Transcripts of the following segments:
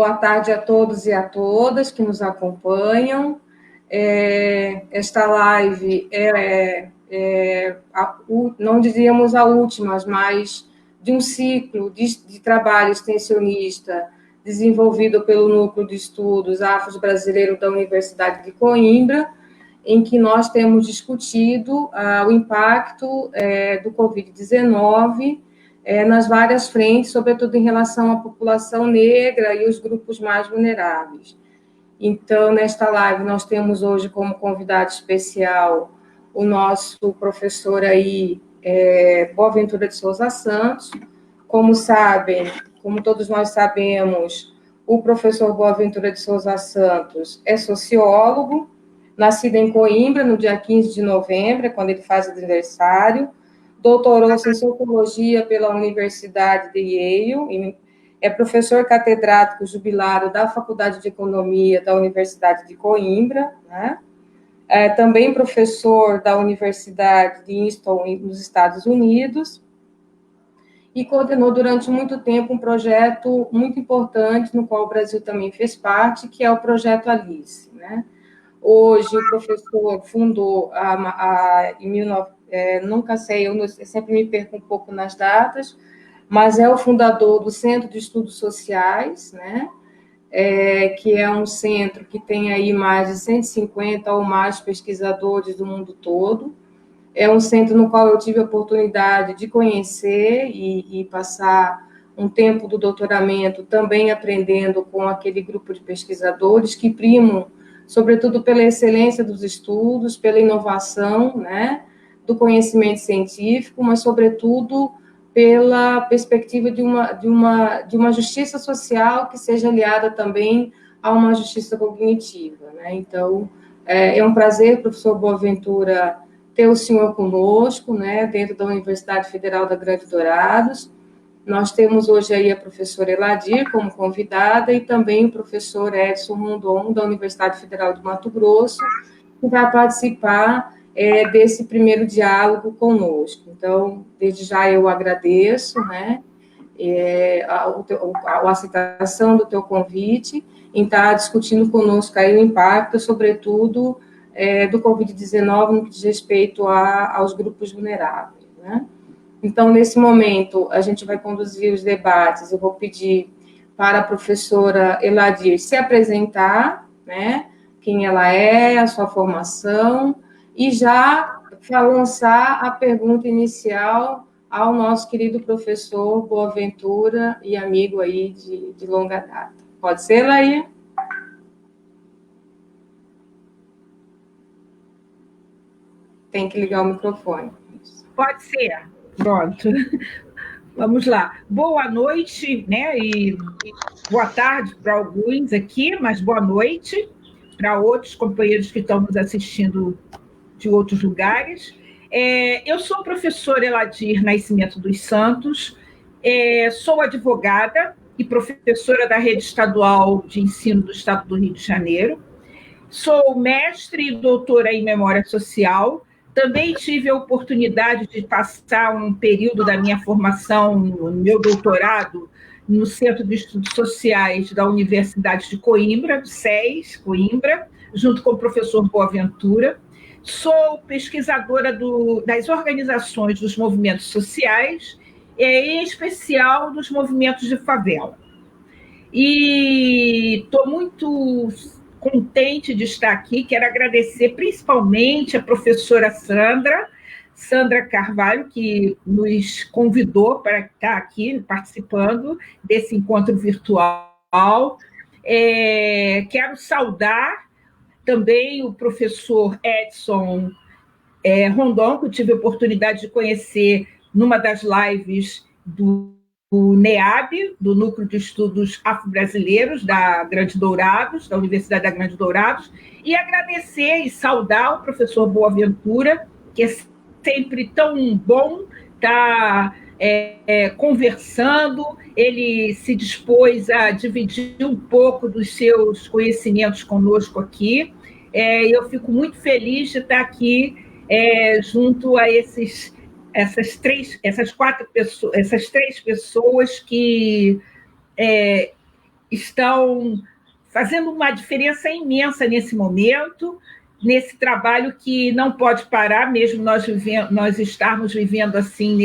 Boa tarde a todos e a todas que nos acompanham. Esta live não diríamos a última, mas de um ciclo de trabalho extensionista desenvolvido pelo Núcleo de Estudos Afro-Brasileiro da Universidade de Coimbra, em que nós temos discutido o impacto do Covid-19 nas várias frentes, sobretudo em relação à população negra e os grupos mais vulneráveis. Então, nesta live, nós temos hoje como convidado especial o nosso professor aí, Boaventura de Souza Santos. Como sabem, como todos nós sabemos, o professor Boaventura de Souza Santos é sociólogo, nascido em Coimbra, no dia 15 de novembro, quando ele faz aniversário, doutorou-se em Sociologia pela Universidade de Yale, é professor catedrático jubilado da Faculdade de Economia da Universidade de Coimbra, né? Também professor da Universidade de Easton, nos Estados Unidos, e coordenou durante muito tempo um projeto muito importante, no qual o Brasil também fez parte, que é o Projeto Alice, né? Hoje, o professor fundou, nunca sei, eu sempre me perco um pouco nas datas, mas é o fundador do Centro de Estudos Sociais, né? Que é um centro que tem aí mais de 150 ou mais pesquisadores do mundo todo. É um centro no qual eu tive a oportunidade de conhecer e passar um tempo do doutoramento também aprendendo com aquele grupo de pesquisadores que primam, sobretudo pela excelência dos estudos, pela inovação, né, do conhecimento científico, mas, sobretudo, pela perspectiva de uma justiça social que seja aliada também a uma justiça cognitiva, né? Então, é um prazer, professor Boaventura, ter o senhor conosco, né, dentro da Universidade Federal da Grande Dourados. Nós temos hoje aí a professora Eladir como convidada e também o professor Edson Rondon, da Universidade Federal de Mato Grosso, que vai participar desse primeiro diálogo conosco. Então, desde já eu agradeço, né, a aceitação do teu convite em estar discutindo conosco aí o impacto, sobretudo, do Covid-19 no que diz respeito aos grupos vulneráveis, né? Então, nesse momento, a gente vai conduzir os debates. Eu vou pedir para a professora Eladir se apresentar, né, quem ela é, a sua formação, e já lançar a pergunta inicial ao nosso querido professor Boaventura e amigo aí de longa data. Pode ser, Laí? Tem que ligar o microfone. Pode ser. Pronto. Vamos lá. Boa noite, né? E boa tarde para alguns aqui, mas boa noite para outros companheiros que estão nos assistindo de outros lugares. Eu sou a professora Eladir Nascimento dos Santos, sou advogada e professora da Rede Estadual de Ensino do Estado do Rio de Janeiro. Sou mestre e doutora em Memória Social. Também tive a oportunidade de passar um período da minha formação, no meu doutorado, no Centro de Estudos Sociais da Universidade de Coimbra, do SES, Coimbra, junto com o professor Boaventura. Sou pesquisadora das organizações dos movimentos sociais, em especial dos movimentos de favela. E estou muito contente de estar aqui, quero agradecer principalmente a professora Sandra Carvalho, que nos convidou para estar aqui participando desse encontro virtual. Quero saudar também o professor Edson Rondon, que eu tive a oportunidade de conhecer numa das lives do NEAB, do Núcleo de Estudos Afro-Brasileiros da Grande Dourados, da Universidade da Grande Dourados, e agradecer e saudar o professor Boaventura, que é sempre tão bom estar conversando. Ele se dispôs a dividir um pouco dos seus conhecimentos conosco aqui. Eu fico muito feliz de estar aqui junto a essas três pessoas que estão fazendo uma diferença imensa nesse momento, nesse trabalho que não pode parar, mesmo nós estarmos vivendo assim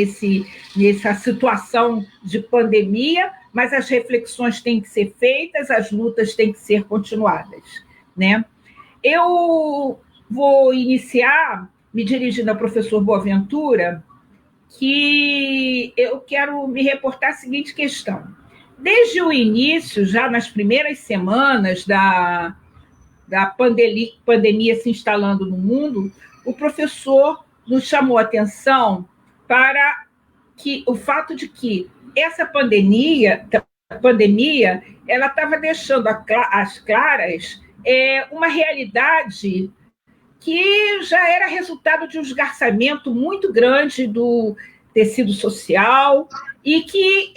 nessa situação de pandemia, mas as reflexões têm que ser feitas, as lutas têm que ser continuadas, né? Eu vou iniciar me dirigindo ao professor Boaventura, que eu quero me reportar a seguinte questão. Desde o início, já nas primeiras semanas da pandemia se instalando no mundo, o professor nos chamou a atenção para o fato de que essa pandemia ela estava deixando às claras uma realidade que já era resultado de um esgarçamento muito grande do tecido social e que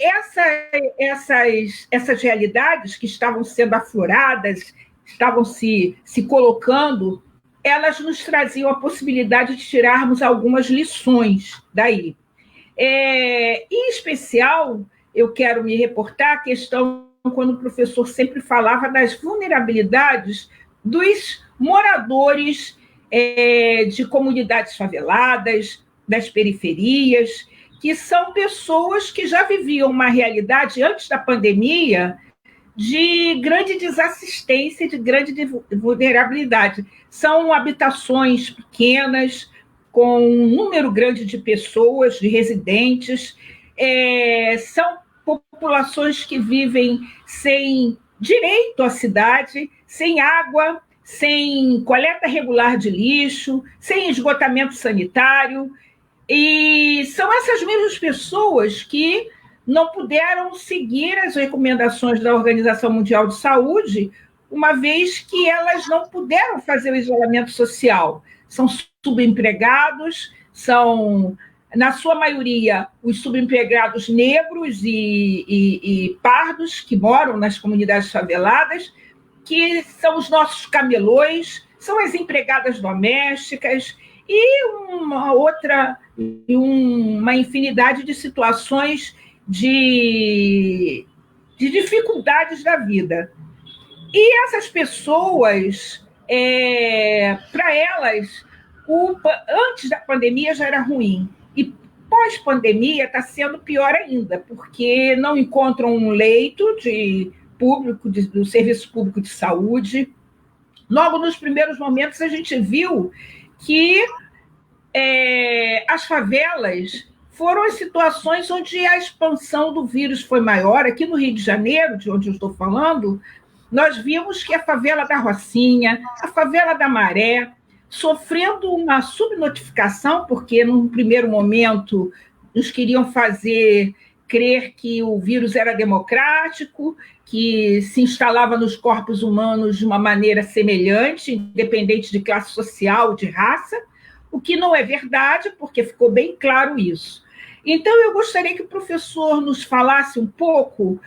essas realidades que estavam sendo afloradas, estavam se colocando, elas nos traziam a possibilidade de tirarmos algumas lições daí. Em especial, eu quero me reportar a questão quando o professor sempre falava das vulnerabilidades dos moradores de comunidades faveladas, das periferias, que são pessoas que já viviam uma realidade antes da pandemia de grande desassistência, de grande vulnerabilidade. São habitações pequenas, com um número grande de pessoas, de residentes, são populações que vivem sem direito à cidade, sem água, sem coleta regular de lixo, sem esgotamento sanitário, e são essas mesmas pessoas que não puderam seguir as recomendações da Organização Mundial de Saúde, uma vez que elas não puderam fazer o isolamento social. São subempregados, são, na sua maioria, os subempregados negros e pardos que moram nas comunidades faveladas, que são os nossos camelões, são as empregadas domésticas e uma infinidade de situações de dificuldades da vida. E essas pessoas, para elas, antes da pandemia já era ruim. E pós-pandemia está sendo pior ainda, porque não encontram um leito do serviço público de saúde. Logo nos primeiros momentos, a gente viu que as favelas foram as situações onde a expansão do vírus foi maior. Aqui no Rio de Janeiro, de onde eu estou falando, nós vimos que a favela da Rocinha, a favela da Maré, sofrendo uma subnotificação, porque, num primeiro momento, nos queriam fazer crer que o vírus era democrático, que se instalava nos corpos humanos de uma maneira semelhante, independente de classe social, de raça, o que não é verdade, porque ficou bem claro isso. Então, eu gostaria que o professor nos falasse um pouco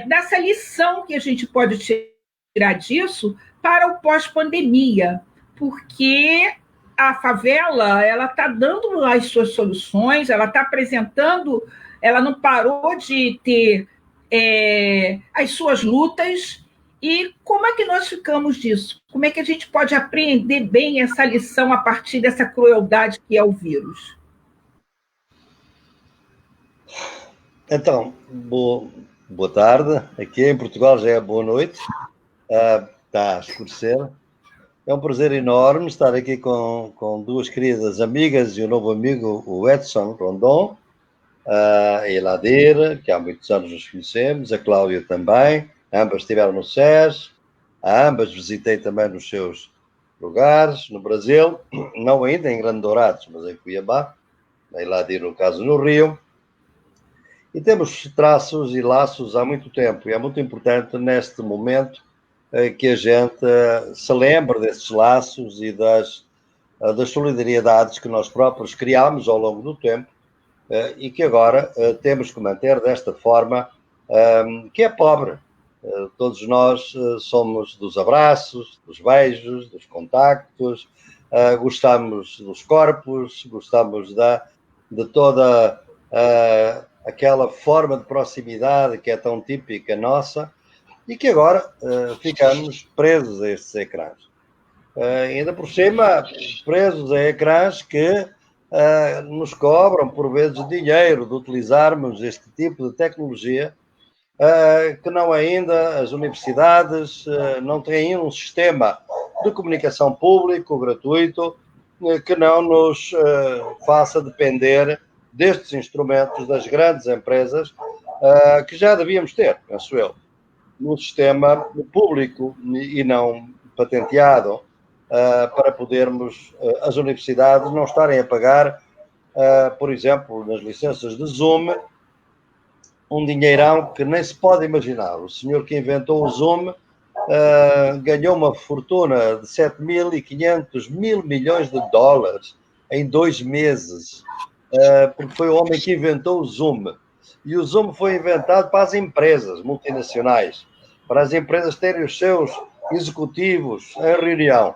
dessa lição que a gente pode tirar disso para o pós-pandemia, porque a favela ela está dando as suas soluções, ela está apresentando, ela não parou de ter as suas lutas. E como é que nós ficamos disso? Como é que a gente pode aprender bem essa lição a partir dessa crueldade que é o vírus? Então, boa tarde. Aqui em Portugal já é boa noite. Está a escurecer. É um prazer enorme estar aqui com duas queridas amigas e um novo amigo, o Edson Rondon, a Eladeira, que há muitos anos nos conhecemos, a Cláudia também. Ambas estiveram no SES, a ambas visitei também nos seus lugares, no Brasil, não ainda em Grande Dourados, mas em Cuiabá, a Eladeira, no caso, no Rio. E temos traços e laços há muito tempo, e é muito importante neste momento que a gente se lembre desses laços e das solidariedades que nós próprios criámos ao longo do tempo e que agora temos que manter desta forma que é pobre. Todos nós somos dos abraços, dos beijos, dos contactos, gostamos dos corpos, gostamos de toda aquela forma de proximidade que é tão típica nossa, e que agora ficamos presos a estes ecrãs. Ainda por cima, presos a ecrãs que nos cobram, por vezes, dinheiro de utilizarmos este tipo de tecnologia, que não ainda as universidades não têm um sistema de comunicação público, gratuito, que não nos faça depender destes instrumentos das grandes empresas, que já devíamos ter, penso eu, num sistema público e não patenteado, para podermos, as universidades não estarem a pagar, por exemplo, nas licenças de Zoom, um dinheirão que nem se pode imaginar. O senhor que inventou o Zoom ganhou uma fortuna de 7.500 mil milhões de dólares em 2 meses, porque foi o homem que inventou o Zoom. E o Zoom foi inventado para as empresas multinacionais, para as empresas terem os seus executivos em reunião.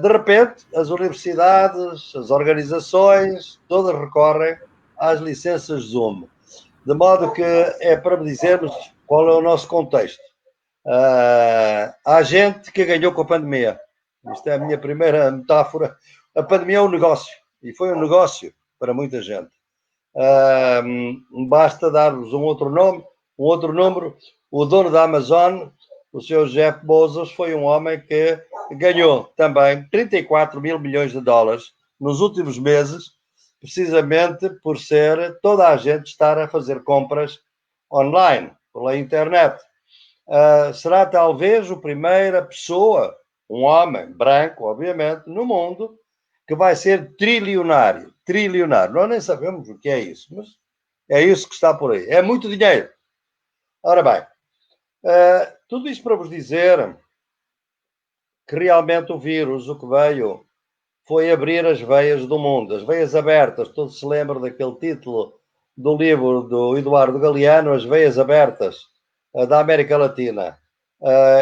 De repente, as universidades, as organizações, todas recorrem às licenças Zoom. De modo que é para dizermos qual é o nosso contexto. Há gente que ganhou com a pandemia. Isto é a minha primeira metáfora. A pandemia é um negócio, e foi um negócio para muita gente. Basta dar-vos um outro nome, um outro número. O dono da Amazon, o Sr. Jeff Bezos, foi um homem que ganhou também 34 mil milhões de dólares nos últimos meses, precisamente por ser toda a gente estar a fazer compras online, pela internet. Será talvez a primeira pessoa, um homem branco, obviamente, no mundo, que vai ser trilionário. Trilionário. Nós nem sabemos o que é isso, mas é isso que está por aí. É muito dinheiro. Ora bem, tudo isto para vos dizer que realmente o vírus, o que veio, foi abrir as veias do mundo, as veias abertas. Todos se lembram daquele título do livro do Eduardo Galeano, As Veias Abertas, da América Latina.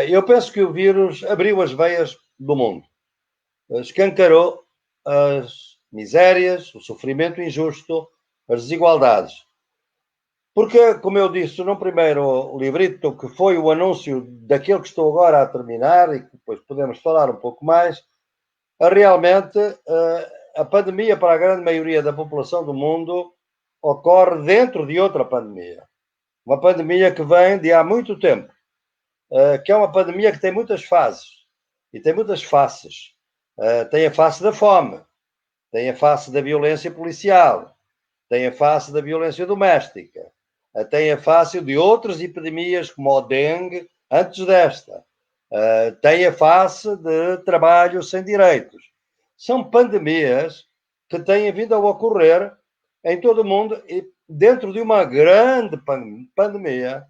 Eu penso que o vírus abriu as veias do mundo, escancarou as misérias, o sofrimento injusto, as desigualdades. Porque, como eu disse no primeiro livrito, que foi o anúncio daquele que estou agora a terminar, e que depois podemos falar um pouco mais, realmente a pandemia para a grande maioria da população do mundo ocorre dentro de outra pandemia. Uma pandemia que vem de há muito tempo, que é uma pandemia que tem muitas fases e tem muitas faces. Tem a face da fome, tem a face da violência policial, tem a face da violência doméstica, tem a face de outras epidemias como o dengue antes desta, tem a face de trabalho sem direitos. São pandemias que têm vindo a ocorrer em todo o mundo e dentro de uma grande pandemia,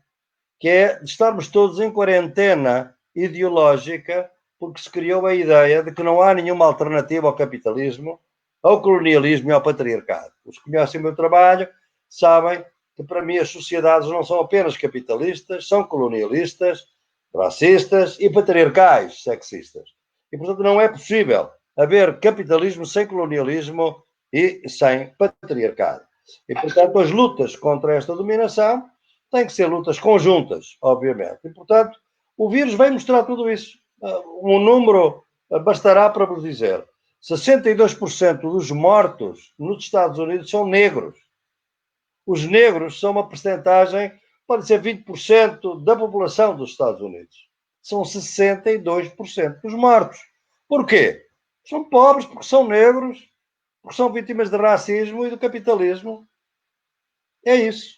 que é de estarmos todos em quarentena ideológica, porque se criou a ideia de que não há nenhuma alternativa ao capitalismo, ao colonialismo e ao patriarcado. Os que conhecem o meu trabalho sabem que, para mim, as sociedades não são apenas capitalistas, são colonialistas, racistas e patriarcais, sexistas. E, portanto, não é possível haver capitalismo sem colonialismo e sem patriarcado. E, portanto, as lutas contra esta dominação têm que ser lutas conjuntas, obviamente. E, portanto, o vírus vem mostrar tudo isso. Um número bastará para vos dizer. 62% dos mortos nos Estados Unidos são negros. Os negros são uma percentagem, pode ser 20% da população dos Estados Unidos. São 62% dos mortos. Porquê? São pobres porque são negros, porque são vítimas de racismo e do capitalismo. É isso.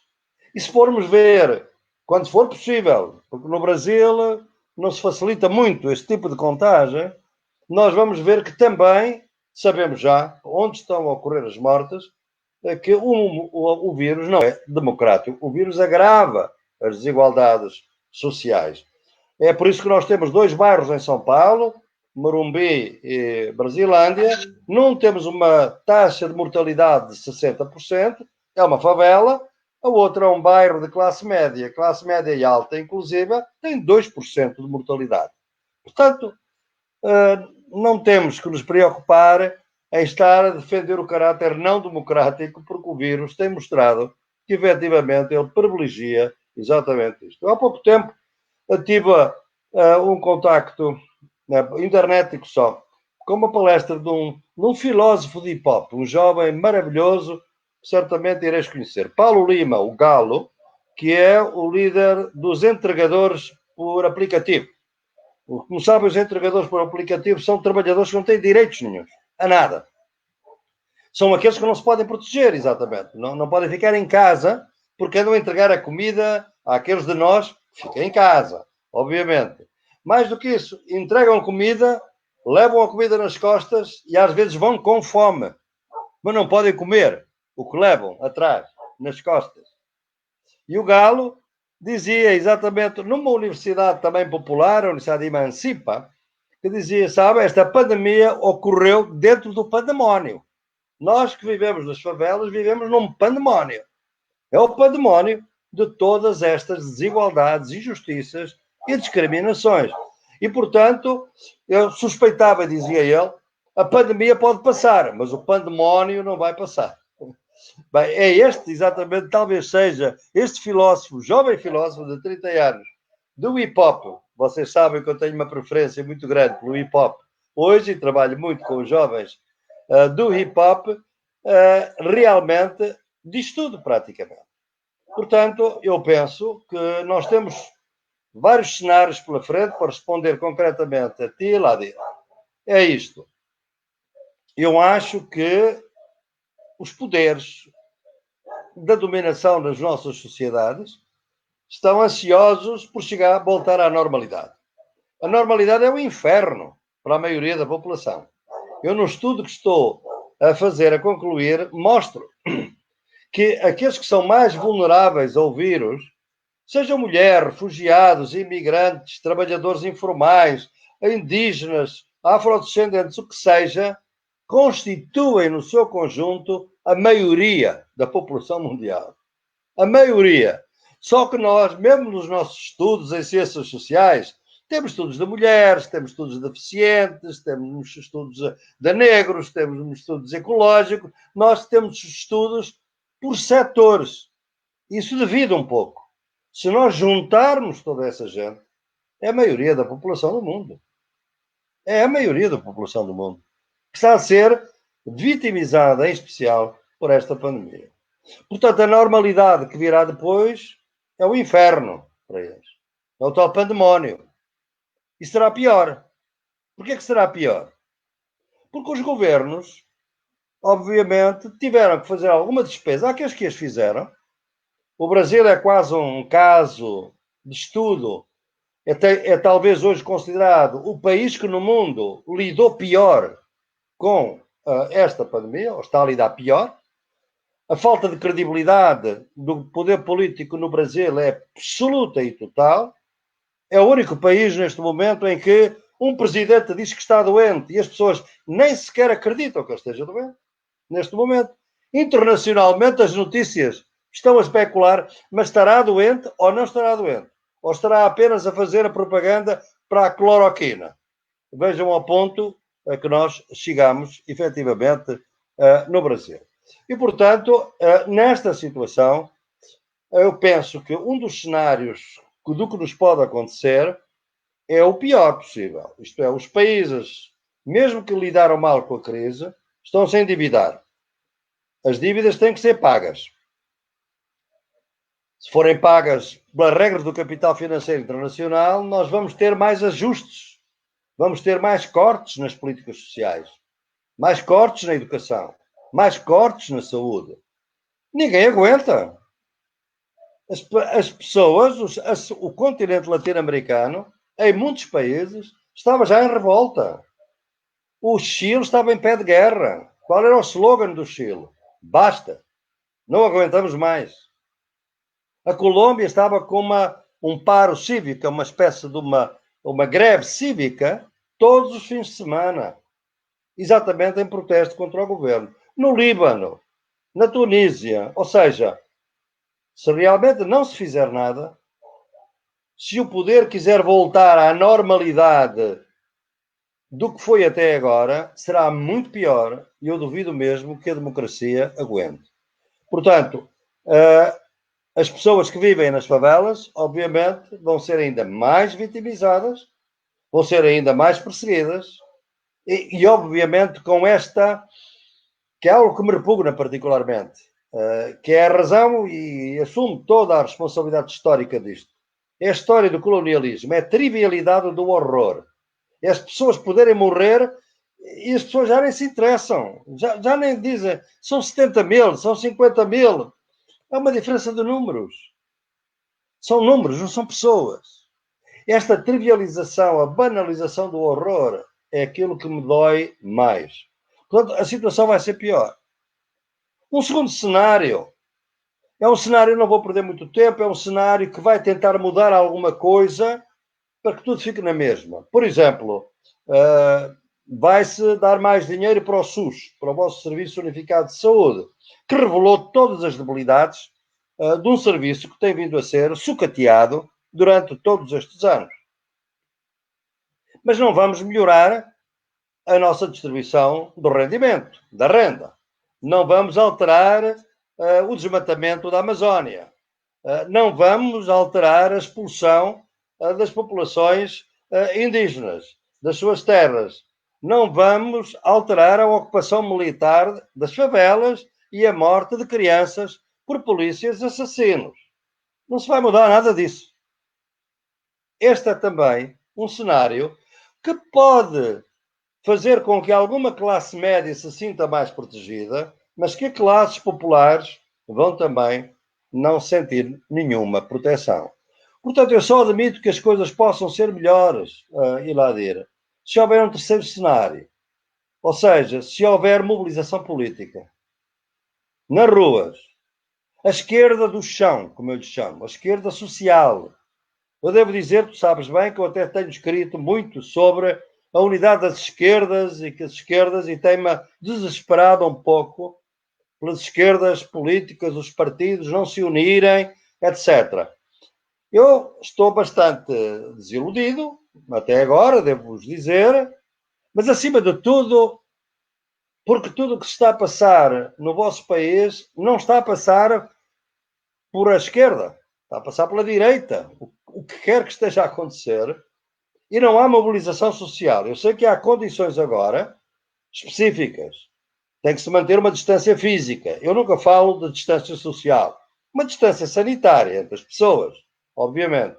E se formos ver, quando for possível, porque no Brasil não se facilita muito este tipo de contagem, nós vamos ver que também sabemos já onde estão a ocorrer as mortes, que o vírus não é democrático. O vírus agrava as desigualdades sociais. É por isso que nós temos 2 bairros em São Paulo, Morumbi e Brasilândia. Num temos uma taxa de mortalidade de 60%, é uma favela. A outra é um bairro de classe média e alta, inclusive, tem 2% de mortalidade. Portanto, não temos que nos preocupar em estar a defender o caráter não democrático, porque o vírus tem mostrado que, efetivamente, ele privilegia exatamente isto. Há pouco tempo, Eu tive um contacto na internet só, com uma palestra de um filósofo de hip-hop, um jovem maravilhoso, certamente ireis conhecer. Paulo Lima, o Galo, que é o líder dos entregadores por aplicativo. Como sabem, os entregadores por aplicativo são trabalhadores que não têm direitos nenhums, a nada. São aqueles que não se podem proteger, exatamente. Não podem ficar em casa, porque andam a entregar a comida àqueles de nós que ficam em casa, obviamente. Mais do que isso, entregam comida, levam a comida nas costas e às vezes vão com fome, mas não podem comer o que levam atrás, nas costas. E o Galo dizia exatamente, numa universidade também popular, a Universidade de Emancipa, que dizia, sabe, esta pandemia ocorreu dentro do pandemónio. Nós que vivemos nas favelas, vivemos num pandemónio. É o pandemónio de todas estas desigualdades, injustiças e discriminações. E, portanto, eu suspeitava, dizia ele, a pandemia pode passar, mas o pandemónio não vai passar. Bem, é este, exatamente, talvez seja este filósofo, jovem filósofo de 30 anos, do hip-hop. Vocês sabem que eu tenho uma preferência muito grande pelo hip-hop. Hoje trabalho muito com os jovens do hip-hop, realmente diz tudo praticamente. Portanto, eu penso que nós temos vários cenários pela frente para responder concretamente a ti e lá dentro. É isto. Eu acho que os poderes da dominação das nossas sociedades estão ansiosos por voltar à normalidade. A normalidade é o inferno para a maioria da população. Eu, no estudo que estou a fazer, a concluir, mostro que aqueles que são mais vulneráveis ao vírus, sejam mulheres, refugiados, imigrantes, trabalhadores informais, indígenas, afrodescendentes, o que seja, constituem no seu conjunto a maioria da população mundial. A maioria. Só que nós, mesmo nos nossos estudos em ciências sociais, temos estudos de mulheres, temos estudos de deficientes, temos estudos de negros, temos estudos ecológicos, nós temos estudos por setores. Isso divide um pouco. Se nós juntarmos toda essa gente, é a maioria da população do mundo. É a maioria da população do mundo que está a ser vitimizada, em especial, por esta pandemia. Portanto, a normalidade que virá depois é o inferno para eles. É o tal pandemónio. E será pior. Porquê que será pior? Porque os governos, obviamente, tiveram que fazer alguma despesa. Há aqueles que as fizeram. O Brasil é quase um caso de estudo. É talvez hoje considerado o país que no mundo lidou pior com esta pandemia, ou está a lidar pior. A falta de credibilidade do poder político no Brasil é absoluta e total. É o único país neste momento em que um presidente diz que está doente e as pessoas nem sequer acreditam que ele esteja doente. Neste momento. Internacionalmente, as notícias estão a especular, mas estará doente ou não estará doente? Ou estará apenas a fazer a propaganda para a cloroquina? Vejam ao ponto a que nós chegamos, efetivamente, no Brasil. E, portanto, nesta situação, eu penso que um dos cenários do que nos pode acontecer é o pior possível. Isto é, os países, mesmo que lidaram mal com a crise, estão-se a endividar. As dívidas têm que ser pagas. Se forem pagas pelas regras do capital financeiro internacional, nós vamos ter mais ajustes. Vamos ter mais cortes nas políticas sociais. Mais cortes na educação. Mais cortes na saúde. Ninguém aguenta. As pessoas, o continente latino-americano, em muitos países, estava já em revolta. O Chile estava em pé de guerra. Qual era o slogan do Chile? Basta. Não aguentamos mais. A Colômbia estava com um paro cívico, uma espécie de uma greve cívica, todos os fins de semana. Exatamente em protesto contra o governo. No Líbano, na Tunísia. Ou seja, se realmente não se fizer nada, se o poder quiser voltar à normalidade do que foi até agora, será muito pior e eu duvido mesmo que a democracia aguente. Portanto, As pessoas que vivem nas favelas, obviamente, vão ser ainda mais vitimizadas, vão ser ainda mais perseguidas e obviamente, com esta, que é algo que me repugna particularmente, que é a razão e assumo toda a responsabilidade histórica disto. É a história do colonialismo, é a trivialidade do horror. É as pessoas poderem morrer e as pessoas já nem se interessam, já nem dizem, são 70 mil, são 50 mil. É uma diferença de números. São números, não são pessoas. Esta trivialização, a banalização do horror é aquilo que me dói mais. Portanto, a situação vai ser pior. Um segundo cenário é um cenário, não vou perder muito tempo, é um cenário que vai tentar mudar alguma coisa para que tudo fique na mesma. Por exemplo, vai-se dar mais dinheiro para o SUS, para o vosso Serviço Unificado de Saúde, que revelou todas as debilidades de um serviço que tem vindo a ser sucateado durante todos estes anos. Mas não vamos melhorar a nossa distribuição do rendimento, da renda. Não vamos alterar o desmatamento da Amazónia. Não vamos alterar a expulsão das populações indígenas, das suas terras. Não vamos alterar a ocupação militar das favelas e a morte de crianças por polícias assassinos. Não se vai mudar nada disso. Este é também um cenário que pode fazer com que alguma classe média se sinta mais protegida, mas que classes populares vão também não sentir nenhuma proteção. Portanto, eu só admito que as coisas possam ser melhores, Iladir, se houver um terceiro cenário. Ou seja, se houver mobilização política nas ruas, a esquerda do chão, como eu lhe chamo, a esquerda social. Eu devo dizer, tu sabes bem, que eu até tenho escrito muito sobre a unidade das esquerdas e que as esquerdas, e tem-me desesperado um pouco pelas esquerdas políticas, os partidos não se unirem, etc. Eu estou bastante desiludido, até agora, devo-vos dizer, mas acima de tudo, porque tudo o que se está a passar no vosso país não está a passar por a esquerda, está a passar pela direita. O que quer que esteja a acontecer, e não há mobilização social. Eu sei que há condições agora específicas. Tem que se manter uma distância física. Eu nunca falo de distância social. Uma distância sanitária entre as pessoas, obviamente.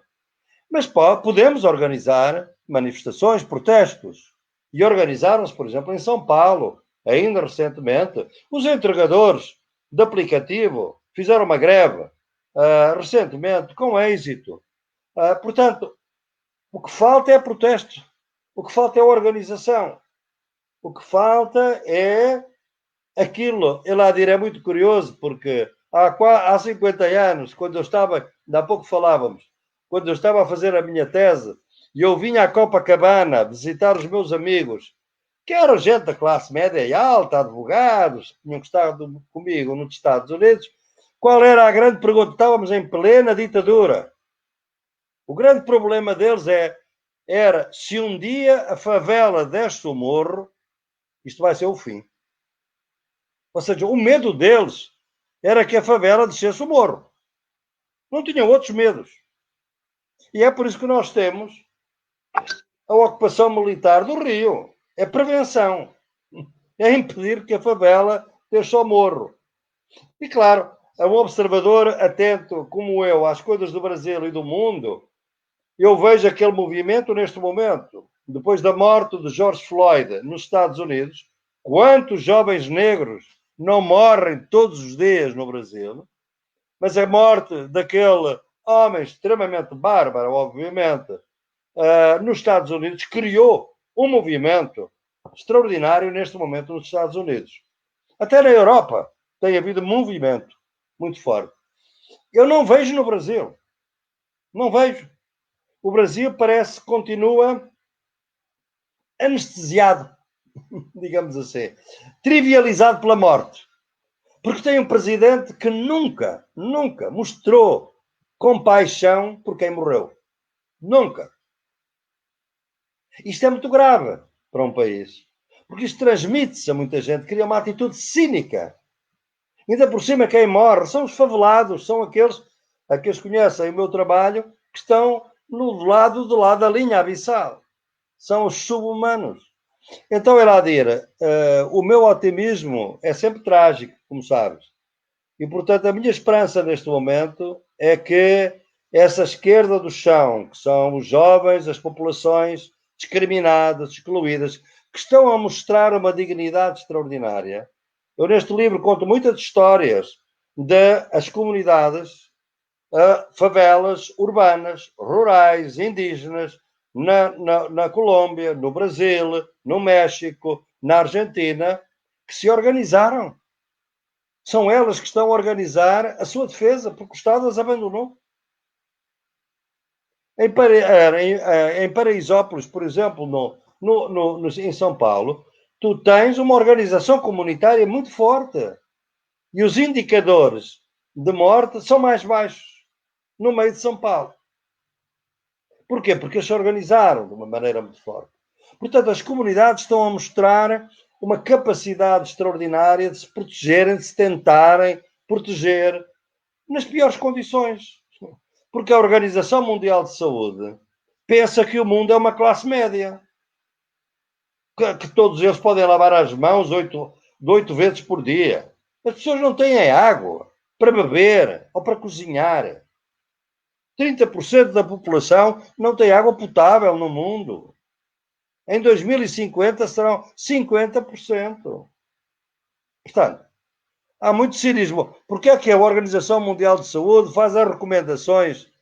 Mas podemos organizar manifestações, protestos. E organizaram-se, por exemplo, em São Paulo, ainda recentemente. Os entregadores de aplicativo fizeram uma greve recentemente, com êxito. Portanto, o que falta é protesto. O que falta é organização. O que falta é aquilo. Eladir é muito curioso, porque há 50 anos, quando eu estava, ainda há pouco falávamos, quando eu estava a fazer a minha tese, e eu vinha a Copacabana visitar os meus amigos, que eram gente da classe média e alta, advogados, que tinham estado comigo nos Estados Unidos, qual era a grande pergunta? Estávamos em plena ditadura. O grande problema deles era se um dia a favela desce o morro, isto vai ser o fim. Ou seja, o medo deles era que a favela descesse o morro. Não tinham outros medos. E é por isso que nós temos a ocupação militar do Rio. É prevenção. É impedir que a favela desça ao morro. E claro, um observador atento como eu às coisas do Brasil e do mundo, eu vejo aquele movimento neste momento, depois da morte de George Floyd nos Estados Unidos, quantos jovens negros não morrem todos os dias no Brasil, mas a morte daquele homem extremamente bárbaro, obviamente, nos Estados Unidos, criou um movimento extraordinário neste momento nos Estados Unidos. Até na Europa tem havido movimento muito forte. Eu não vejo no Brasil. Não vejo. O Brasil parece que continua anestesiado, digamos assim, trivializado pela morte. Porque tem um presidente que nunca mostrou compaixão por quem morreu. Nunca. Isto é muito grave para um país. Porque isto transmite-se a muita gente, cria uma atitude cínica. Ainda por cima, quem morre são os favelados, são aqueles aqueles que conhecem o meu trabalho, que estão do lado da linha abissal. São os sub-humanos. Então, Eladir, o meu otimismo é sempre trágico, como sabes. E, portanto, a minha esperança neste momento é que essa esquerda do chão, que são os jovens, as populações discriminadas, excluídas, que estão a mostrar uma dignidade extraordinária. Eu, neste livro, conto muitas histórias das comunidades, favelas urbanas, rurais, indígenas, na Colômbia, no Brasil, no México, na Argentina, que se organizaram. São elas que estão a organizar a sua defesa, porque o Estado as abandonou. Em Paraisópolis, por exemplo, em São Paulo, tu tens uma organização comunitária muito forte. E os indicadores de morte são mais baixos no meio de São Paulo. Porquê? Porque eles se organizaram de uma maneira muito forte. Portanto, as comunidades estão a mostrar uma capacidade extraordinária de se protegerem, de se tentarem proteger nas piores condições. Porque a Organização Mundial de Saúde pensa que o mundo é uma classe média. Que todos eles podem lavar as mãos 8 vezes por dia. As pessoas não têm água para beber ou para cozinhar. 30% da população não tem água potável no mundo. Em 2050 serão 50%. Portanto, há muito cinismo. Porquê é que a Organização Mundial de Saúde faz as recomendações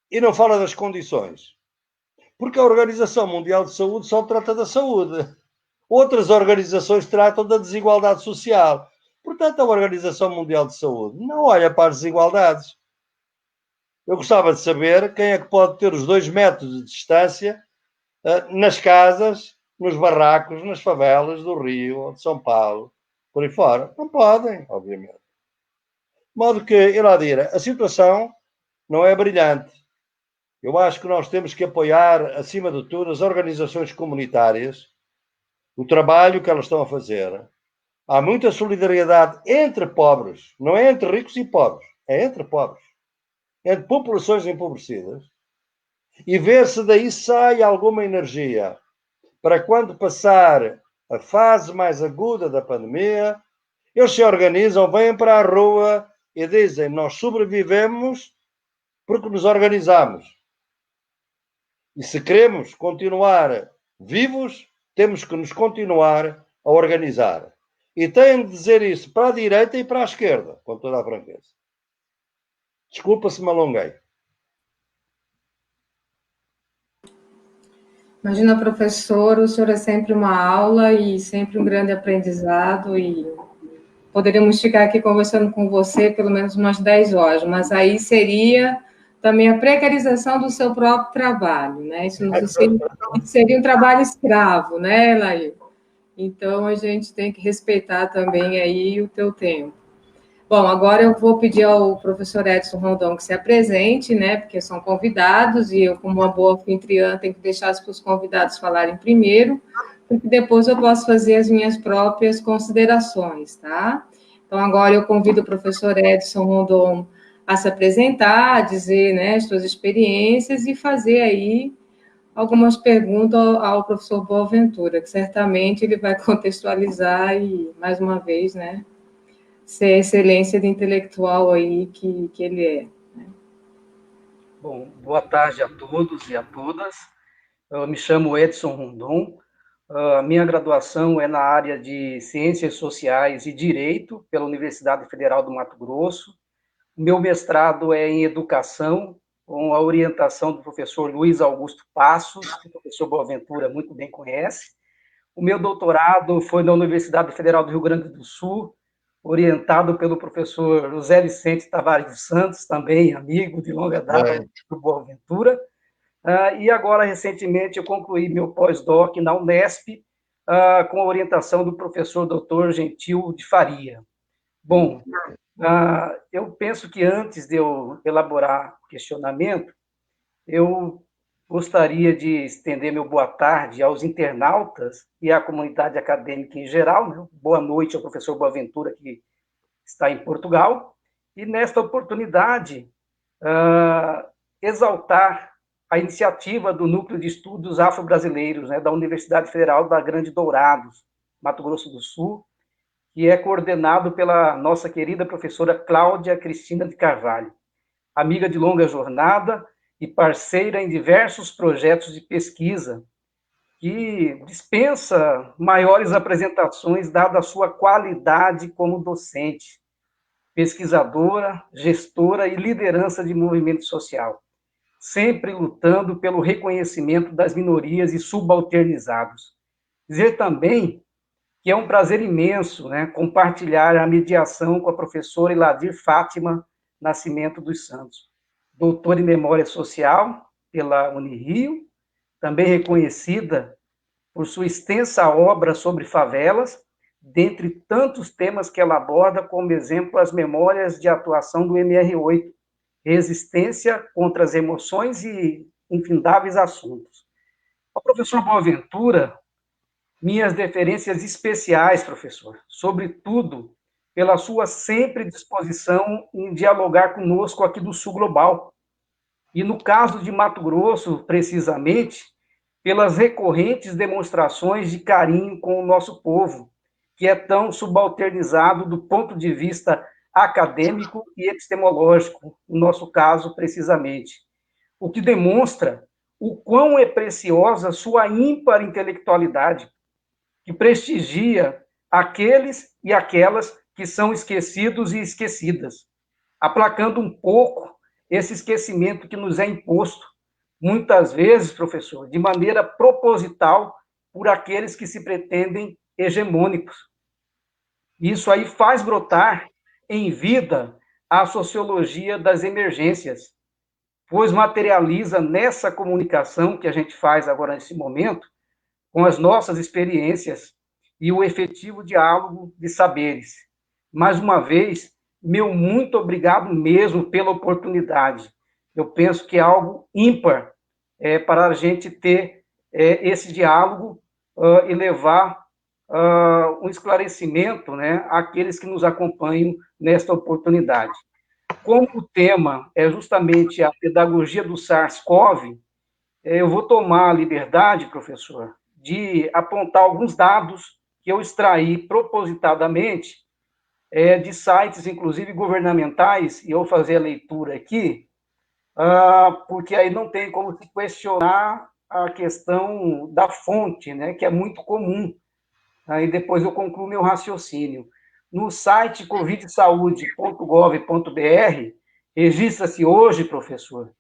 e não fala das condições? Porque a Organização Mundial de Saúde só trata da saúde. Outras organizações tratam da desigualdade social. Portanto, a Organização Mundial de Saúde não olha para as desigualdades. Eu gostava de saber quem é que pode ter os 2 metros de distância nas casas, nos barracos, nas favelas do Rio, de São Paulo, por aí fora. Não podem, obviamente. De modo que, Eladira, a situação não é brilhante. Eu acho que nós temos que apoiar, acima de tudo, as organizações comunitárias, o trabalho que elas estão a fazer. Há muita solidariedade entre pobres, não é entre ricos e pobres, é entre pobres, entre populações empobrecidas, e ver se daí sai alguma energia para quando passar a fase mais aguda da pandemia, eles se organizam, vêm para a rua e dizem: nós sobrevivemos porque nos organizamos. E se queremos continuar vivos, temos que nos continuar a organizar. E têm de dizer isso para a direita e para a esquerda, com toda a franqueza. Desculpa se me alonguei. Imagina, professor, o senhor é sempre uma aula e sempre um grande aprendizado, e poderíamos ficar aqui conversando com você pelo menos umas 10 horas, mas aí seria também a precarização do seu próprio trabalho, né? Isso seria um trabalho escravo, né, Laí? Então, a gente tem que respeitar também aí o teu tempo. Bom, agora eu vou pedir ao professor Edson Rondon que se apresente, né, porque são convidados, e eu, como uma boa anfitriã, tenho que deixar os convidados falarem primeiro, porque depois eu posso fazer as minhas próprias considerações, tá? Então, agora eu convido o professor Edson Rondon a se apresentar, a dizer, né, as suas experiências e fazer aí algumas perguntas ao professor Boaventura, que certamente ele vai contextualizar e, mais uma vez, né, ser a excelência de intelectual aí que ele é. Né? Bom, boa tarde a todos e a todas. Eu me chamo Edson Rondon. A minha graduação é na área de Ciências Sociais e Direito pela Universidade Federal do Mato Grosso. O meu mestrado é em Educação, com a orientação do professor Luiz Augusto Passos, que o professor Boaventura muito bem conhece. O meu doutorado foi na Universidade Federal do Rio Grande do Sul, orientado pelo professor José Vicente Tavares dos Santos, também amigo de longa data do Boaventura. E agora, recentemente, eu concluí meu pós-doc na Unesp, com a orientação do professor Dr. Gentil de Faria. Bom, eu penso que antes de eu elaborar o questionamento, eu gostaria de estender meu boa tarde aos internautas e à comunidade acadêmica em geral. Né? Boa noite ao professor Boaventura, que está em Portugal. E, nesta oportunidade, exaltar a iniciativa do Núcleo de Estudos Afro-Brasileiros, né, da Universidade Federal da Grande Dourados, Mato Grosso do Sul, que é coordenado pela nossa querida professora Cláudia Cristina de Carvalho, amiga de longa jornada e parceira em diversos projetos de pesquisa, que dispensa maiores apresentações, dada a sua qualidade como docente, pesquisadora, gestora e liderança de movimento social, sempre lutando pelo reconhecimento das minorias e subalternizados. Dizer também que é um prazer imenso, né, compartilhar a mediação com a professora Iladir Fátima Nascimento dos Santos, doutora em Memória Social pela Unirio, também reconhecida por sua extensa obra sobre favelas, dentre tantos temas que ela aborda, como exemplo, as memórias de atuação do MR8, resistência contra as emoções e infindáveis assuntos. Ao professor Boaventura, minhas deferências especiais, professor, sobretudo pela sua sempre disposição em dialogar conosco aqui do Sul Global. E no caso de Mato Grosso, precisamente, pelas recorrentes demonstrações de carinho com o nosso povo, que é tão subalternizado do ponto de vista acadêmico e epistemológico, no nosso caso, precisamente. O que demonstra o quão é preciosa sua ímpar intelectualidade, que prestigia aqueles e aquelas que são esquecidos e esquecidas, aplacando um pouco esse esquecimento que nos é imposto, muitas vezes, professor, de maneira proposital por aqueles que se pretendem hegemônicos. Isso aí faz brotar em vida a sociologia das emergências, pois materializa nessa comunicação que a gente faz agora nesse momento, com as nossas experiências e o efetivo diálogo de saberes. Mais uma vez, meu muito obrigado mesmo pela oportunidade. Eu penso que é algo ímpar para a gente ter esse diálogo e levar um esclarecimento, né, àqueles que nos acompanham nesta oportunidade. Como o tema é justamente a pedagogia do SARS-CoV, eu vou tomar a liberdade, professor, de apontar alguns dados que eu extraí propositadamente de sites, inclusive governamentais, e eu vou fazer a leitura aqui, porque aí não tem como se questionar a questão da fonte, né, que é muito comum. Aí depois eu concluo meu raciocínio. No site covidsaude.gov.br, registra-se hoje, professor,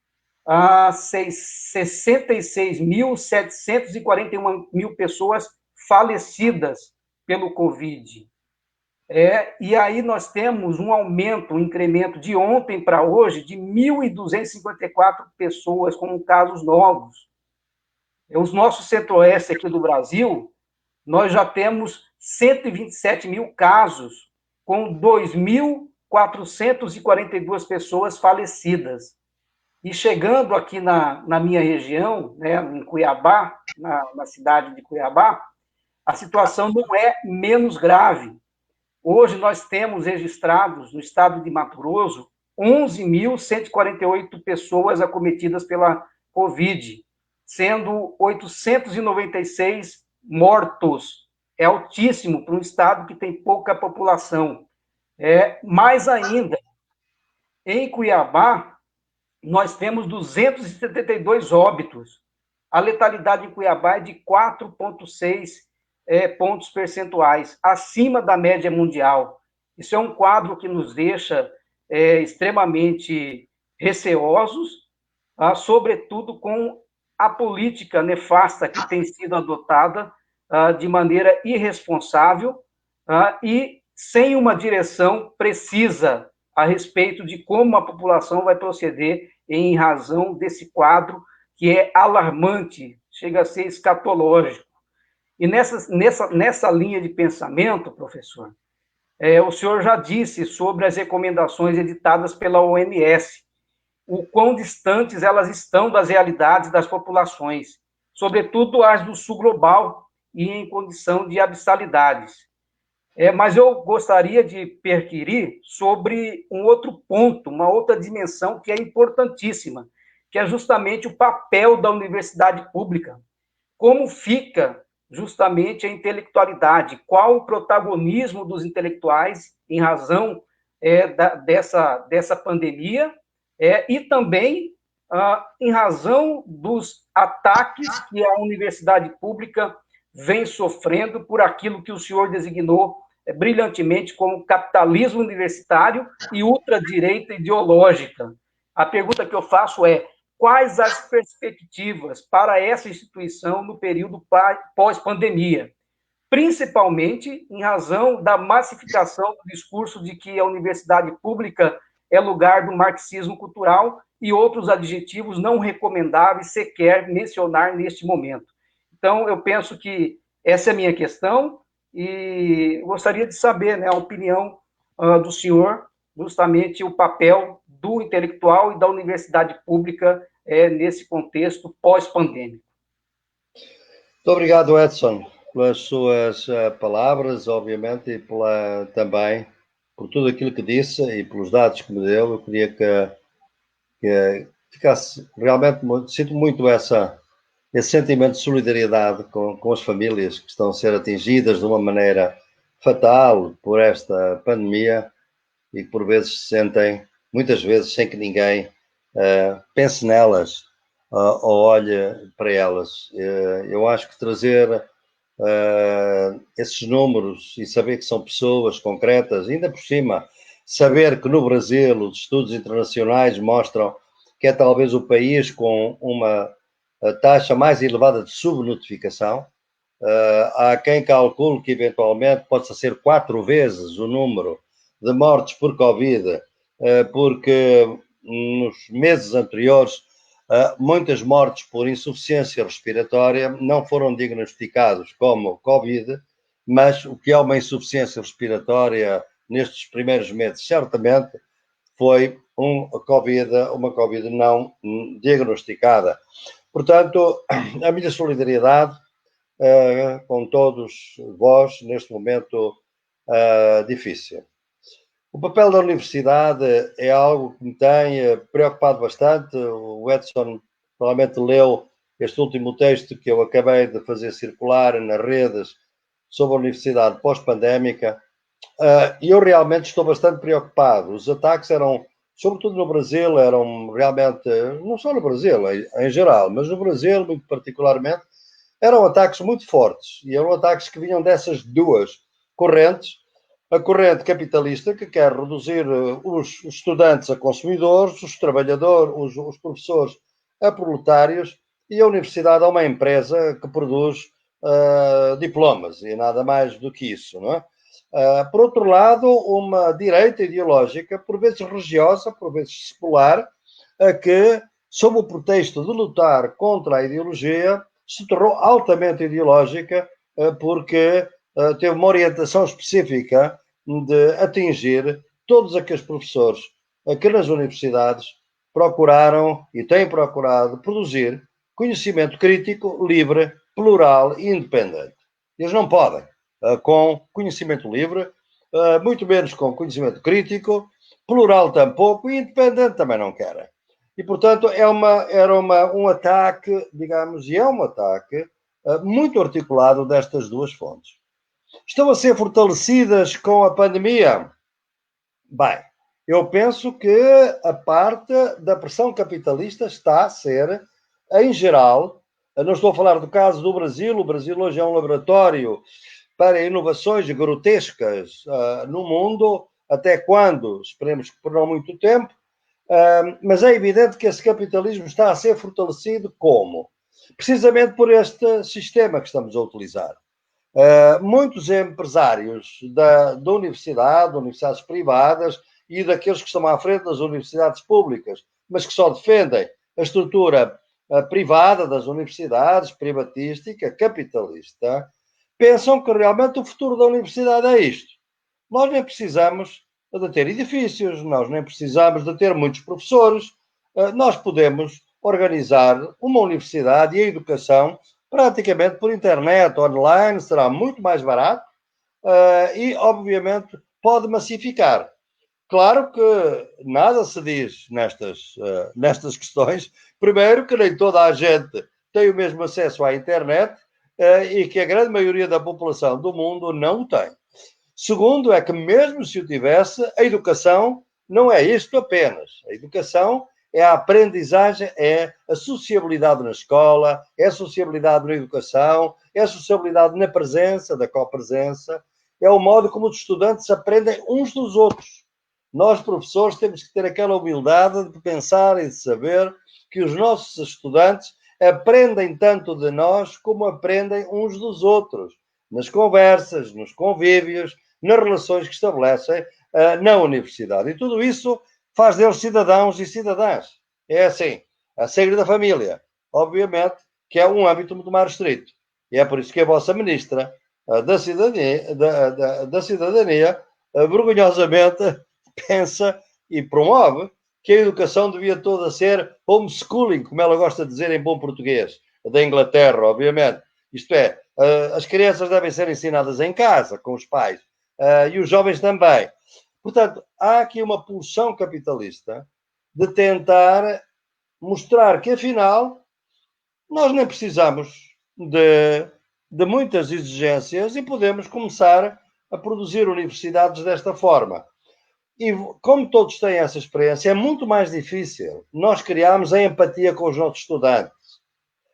66.741 pessoas falecidas pelo Covid. E aí nós temos um aumento, um incremento de ontem para hoje de 1.254 pessoas com casos novos. Os nossos centro-oeste aqui do Brasil, nós já temos 127 mil casos, com 2.442 pessoas falecidas. E chegando aqui na minha região, né, em Cuiabá, na cidade de Cuiabá, a situação não é menos grave. Hoje nós temos registrados no estado de Mato Grosso 11.148 pessoas acometidas pela Covid, sendo 896 mortos. É altíssimo para um estado que tem pouca população. Mais ainda, em Cuiabá, nós temos 272 óbitos. A letalidade em Cuiabá é de 4,6 pontos percentuais, acima da média mundial. Isso é um quadro que nos deixa extremamente receosos, sobretudo com a política nefasta que tem sido adotada de maneira irresponsável e sem uma direção precisa a respeito de como a população vai proceder em razão desse quadro que é alarmante, chega a ser escatológico. E nessa linha de pensamento, professor, o senhor já disse sobre as recomendações editadas pela OMS, o quão distantes elas estão das realidades das populações, sobretudo as do Sul Global e em condição de abissalidades. Mas eu gostaria de perquirir sobre um outro ponto, uma outra dimensão que é importantíssima, que é justamente o papel da universidade pública. Como fica justamente a intelectualidade? Qual o protagonismo dos intelectuais em razão dessa pandemia e também em razão dos ataques que a universidade pública vem sofrendo por aquilo que o senhor designou brilhantemente como capitalismo universitário e ultradireita ideológica. A pergunta que eu faço é: quais as perspectivas para essa instituição no período pós-pandemia? Principalmente em razão da massificação do discurso de que a universidade pública é lugar do marxismo cultural e outros adjetivos não recomendáveis sequer mencionar neste momento. Então, eu penso que essa é a minha questão e gostaria de saber, né, a opinião do senhor, justamente o papel do intelectual e da universidade pública nesse contexto pós-pandêmico. Muito obrigado, Edson, pelas suas palavras, obviamente, e também por tudo aquilo que disse e pelos dados que me deu. Eu queria que ficasse realmente, sinto muito esse sentimento de solidariedade com as famílias que estão a ser atingidas de uma maneira fatal por esta pandemia e que por vezes se sentem, muitas vezes, sem que ninguém pense nelas ou olhe para elas. Eu acho que trazer esses números e saber que são pessoas concretas, ainda por cima, saber que no Brasil os estudos internacionais mostram que é talvez o país com uma taxa mais elevada de subnotificação. Há quem calcule que eventualmente possa ser 4 vezes o número de mortes por Covid, porque nos meses anteriores muitas mortes por insuficiência respiratória não foram diagnosticados como Covid, mas o que é uma insuficiência respiratória nestes primeiros meses, certamente, foi uma Covid não diagnosticada. Portanto, a minha solidariedade com todos vós neste momento difícil. O papel da universidade é algo que me tem preocupado bastante. O Edson provavelmente leu este último texto que eu acabei de fazer circular nas redes sobre a universidade pós-pandémica. E eu realmente estou bastante preocupado. Os ataques eram, sobretudo no Brasil, eram realmente, não só no Brasil, em geral, mas no Brasil, muito particularmente, eram ataques muito fortes. E eram ataques que vinham dessas duas correntes. A corrente capitalista, que quer reduzir os estudantes a consumidores, os trabalhadores, os professores a proletários, e a universidade a uma empresa que produz diplomas, e nada mais do que isso, não é? Por outro lado, uma direita ideológica, por vezes religiosa, por vezes secular, que, sob o pretexto de lutar contra a ideologia, se tornou altamente ideológica, porque teve uma orientação específica de atingir todos aqueles professores que nas universidades procuraram e têm procurado produzir conhecimento crítico, livre, plural e independente. Eles não podem, com conhecimento livre, muito menos com conhecimento crítico, plural tampouco e independente também não querem. E, portanto, era um ataque, digamos, e é um ataque muito articulado destas duas fontes. Estão a ser fortalecidas com a pandemia? Bem, eu penso que a parte da pressão capitalista está a ser, em geral, não estou a falar do caso do Brasil, o Brasil hoje é um laboratório para inovações grotescas no mundo, até quando? Esperemos que por não muito tempo, mas é evidente que esse capitalismo está a ser fortalecido como? Precisamente por este sistema que estamos a utilizar. Muitos empresários da universidade, universidades privadas e daqueles que estão à frente das universidades públicas, mas que só defendem a estrutura privada das universidades, privatística, capitalista, pensam que realmente o futuro da universidade é isto. Nós nem precisamos de ter edifícios, nós nem precisamos de ter muitos professores, nós podemos organizar uma universidade e a educação praticamente por internet, online, será muito mais barato e, obviamente, pode massificar. Claro que nada se diz nestas questões. Primeiro, que nem toda a gente tem o mesmo acesso à internet e que a grande maioria da população do mundo não o tem. Segundo, é que mesmo se o tivesse, a educação não é isto apenas. A educação é a aprendizagem, é a sociabilidade na escola, é a sociabilidade na educação, é a sociabilidade na presença, da copresença, é o modo como os estudantes aprendem uns dos outros. Nós, professores, temos que ter aquela humildade de pensar e de saber que os nossos estudantes aprendem tanto de nós como aprendem uns dos outros, nas conversas, nos convívios, nas relações que estabelecem na universidade. E tudo isso faz deles cidadãos e cidadãs. É assim, a Sagrada Família, obviamente, que é um âmbito muito mais restrito. E é por isso que a vossa ministra da Cidadania vergonhosamente pensa e promove que a educação devia toda ser homeschooling, como ela gosta de dizer em bom português, da Inglaterra, obviamente. Isto é, as crianças devem ser ensinadas em casa, com os pais, e os jovens também. Portanto, há aqui uma pulsão capitalista de tentar mostrar que, afinal, nós nem precisamos de muitas exigências e podemos começar a produzir universidades desta forma. E como todos têm essa experiência, é muito mais difícil nós criarmos a empatia com os nossos estudantes,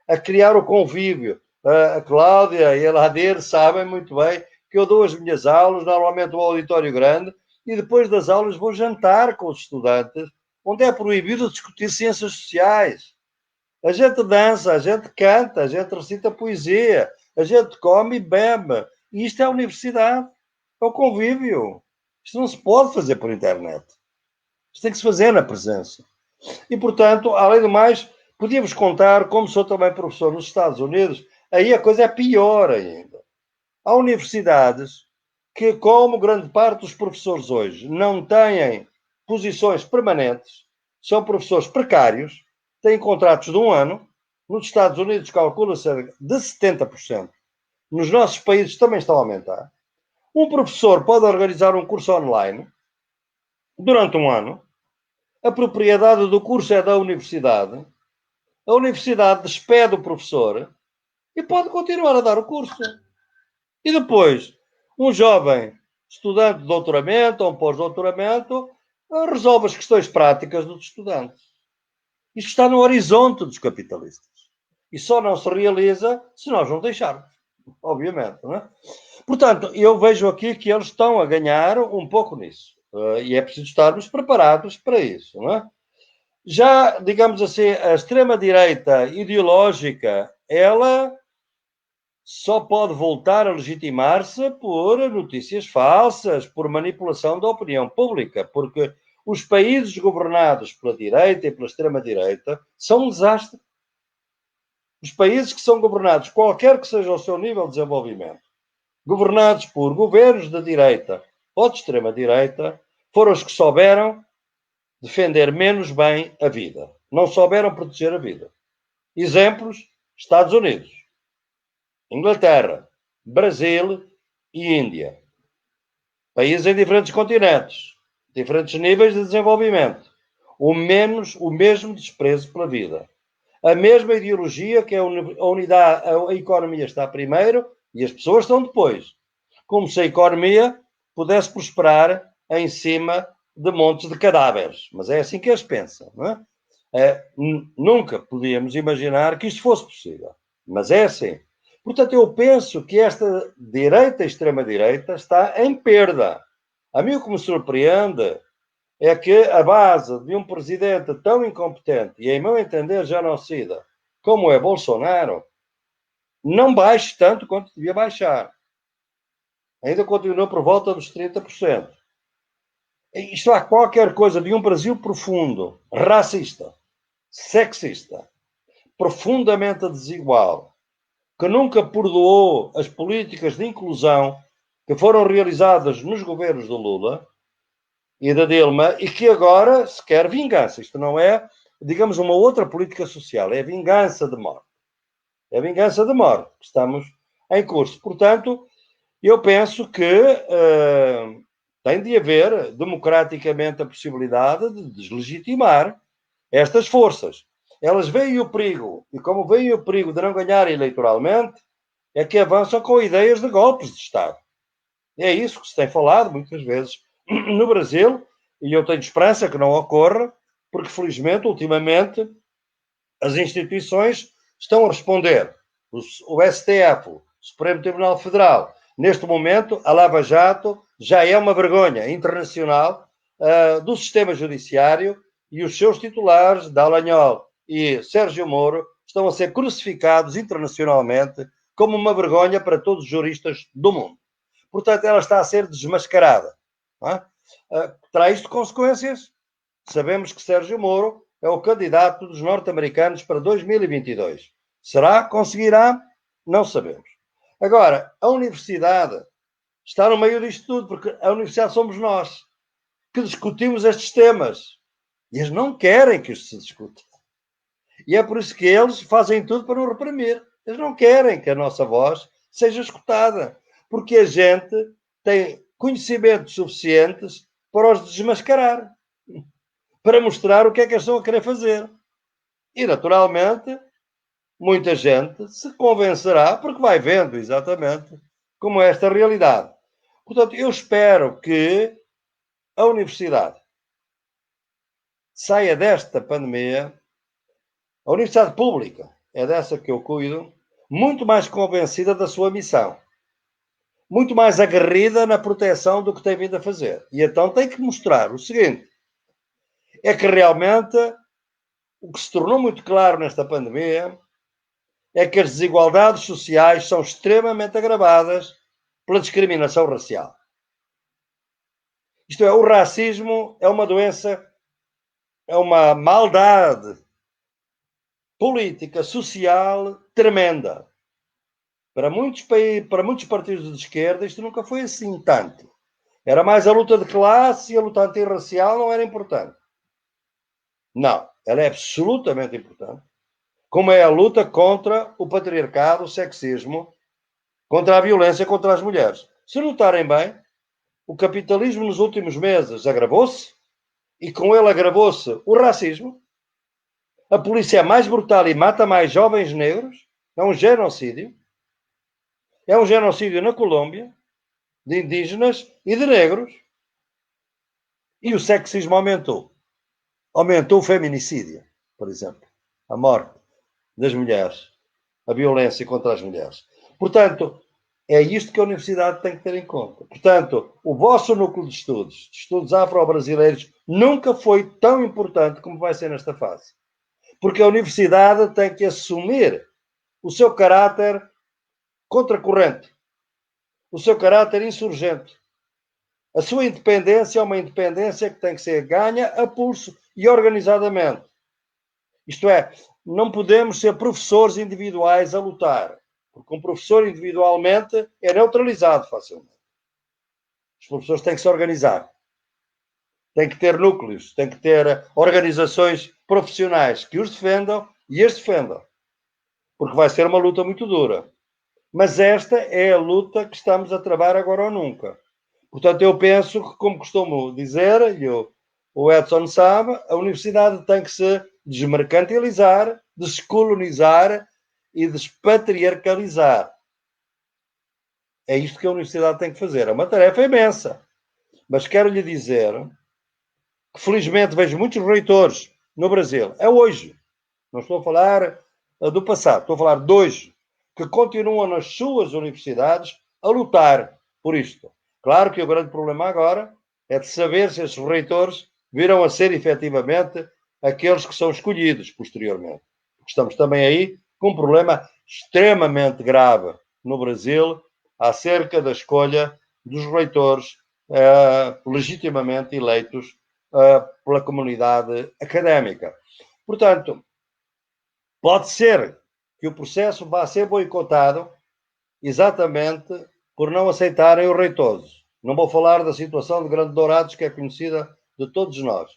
a criar o convívio. A Cláudia e a Ladir sabem muito bem que eu dou as minhas aulas, normalmente um auditório grande, e depois das aulas vou jantar com os estudantes, onde é proibido discutir ciências sociais. A gente dança, a gente canta, a gente recita poesia, a gente come e bebe. E isto é a universidade, é o convívio. Isto não se pode fazer por internet. Isto tem que se fazer na presença. E, portanto, além do mais, podíamos contar, como sou também professor nos Estados Unidos, aí a coisa é pior ainda. Há universidades que, como grande parte dos professores hoje, não têm posições permanentes, são professores precários, têm contratos de 1 ano, nos Estados Unidos calcula-se de 70%, nos nossos países também estão a aumentar. Um professor pode organizar um curso online durante 1 ano, a propriedade do curso é da universidade, a universidade despede o professor e pode continuar a dar o curso. E depois, um jovem estudante de doutoramento ou um pós-doutoramento resolve as questões práticas dos estudantes. Isto está no horizonte dos capitalistas. E só não se realiza se nós não deixarmos, obviamente. Não é? Portanto, eu vejo aqui que eles estão a ganhar um pouco nisso. E é preciso estarmos preparados para isso. Não é? Já, digamos assim, a extrema-direita ideológica, ela só pode voltar a legitimar-se por notícias falsas, por manipulação da opinião pública, porque os países governados pela direita e pela extrema-direita são um desastre. Os países que são governados, qualquer que seja o seu nível de desenvolvimento, governados por governos de direita ou de extrema-direita, foram os que souberam defender menos bem a vida. Não souberam proteger a vida. Exemplos: Estados Unidos, Inglaterra, Brasil e Índia. Países em diferentes continentes, diferentes níveis de desenvolvimento. O mesmo desprezo pela vida. A mesma ideologia que a unidade, a economia está primeiro e as pessoas estão depois. Como se a economia pudesse prosperar em cima de montes de cadáveres. Mas é assim que eles pensam. Não é? Nunca podíamos imaginar que isto fosse possível. Mas é assim. Portanto, eu penso que esta direita, extrema-direita, está em perda. A mim o que me surpreende é que a base de um presidente tão incompetente e, em meu entender, genocida, como é Bolsonaro, não baixe tanto quanto devia baixar. Ainda continua por volta dos 30%. Isto há qualquer coisa de um Brasil profundo, racista, sexista, profundamente desigual, que nunca perdoou as políticas de inclusão que foram realizadas nos governos do Lula e da Dilma e que agora se quer vingança. Isto não é, digamos, uma outra política social, é vingança de morte. É vingança de morte que estamos em curso. Portanto, Eu penso que tem de haver democraticamente a possibilidade de deslegitimar estas forças. Elas veem o perigo, e como veem o perigo de não ganhar eleitoralmente, é que avançam com ideias de golpes de Estado. É isso que se tem falado muitas vezes no Brasil, e eu tenho esperança que não ocorra, porque felizmente, ultimamente, as instituições estão a responder. O STF, o Supremo Tribunal Federal, neste momento, a Lava Jato já é uma vergonha internacional do sistema judiciário, e os seus titulares, Dallagnol e Sérgio Moro, estão a ser crucificados internacionalmente como uma vergonha para todos os juristas do mundo. Portanto, ela está a ser desmascarada. Não é? Terá isto consequências? Sabemos que Sérgio Moro é o candidato dos norte-americanos para 2022. Será? Conseguirá? Não sabemos. Agora, a universidade está no meio disto tudo, porque a universidade somos nós que discutimos estes temas. E eles não querem que isto se discuta. E é por isso que eles fazem tudo para nos reprimir. Eles não querem que a nossa voz seja escutada, porque a gente tem conhecimentos suficientes para os desmascarar, para mostrar o que é que eles estão a querer fazer. E, naturalmente, muita gente se convencerá, porque vai vendo exatamente como é esta realidade. Portanto, eu espero que a universidade saia desta pandemia, a universidade pública, é dessa que eu cuido, muito mais convencida da sua missão, muito mais aguerrida na proteção do que tem vindo a fazer. E então tem que mostrar o seguinte, é que realmente o que se tornou muito claro nesta pandemia é que as desigualdades sociais são extremamente agravadas pela discriminação racial. Isto é, o racismo é uma doença, é uma maldade política, social, tremenda. Para muitos países, para muitos partidos de esquerda, isto nunca foi assim tanto. Era mais a luta de classe e a luta antirracial não era importante. Não, ela é absolutamente importante. Como é a luta contra o patriarcado, o sexismo, contra a violência contra as mulheres. Se notarem bem, o capitalismo nos últimos meses agravou-se e com ele agravou-se o racismo. A polícia é mais brutal e mata mais jovens negros. É um genocídio. É um genocídio na Colômbia, de indígenas e de negros. E o sexismo aumentou. Aumentou o feminicídio, por exemplo. A morte das mulheres. A violência contra as mulheres. Portanto, é isto que a universidade tem que ter em conta. Portanto, o vosso núcleo de estudos afro-brasileiros, nunca foi tão importante como vai ser nesta fase. Porque a universidade tem que assumir o seu caráter contracorrente, o seu caráter insurgente. A sua independência é uma independência que tem que ser ganha a pulso e organizadamente. Isto é, não podemos ser professores individuais a lutar, porque um professor individualmente é neutralizado facilmente. Os professores têm que se organizar, têm que ter núcleos, têm que ter organizações profissionais que os defendam e as defendam, porque vai ser uma luta muito dura. Mas esta é a luta que estamos a travar agora ou nunca. Portanto, eu penso que, como costumo dizer, e o Edson sabe, a universidade tem que se desmercantilizar, descolonizar e despatriarcalizar. É isto que a universidade tem que fazer. É uma tarefa imensa. Mas quero lhe dizer que, felizmente, vejo muitos reitores no Brasil. É hoje. Não estou a falar do passado. Estou a falar de hoje. Que continuam nas suas universidades a lutar por isto. Claro que o grande problema agora é de saber se esses reitores virão a ser, efetivamente, aqueles que são escolhidos posteriormente. Estamos também aí com um problema extremamente grave no Brasil acerca da escolha dos reitores legitimamente eleitos pela comunidade académica. Portanto, pode ser que o processo vá ser boicotado exatamente por não aceitarem os reitores. Não vou falar da situação de Grande Dourados, que é conhecida de todos nós.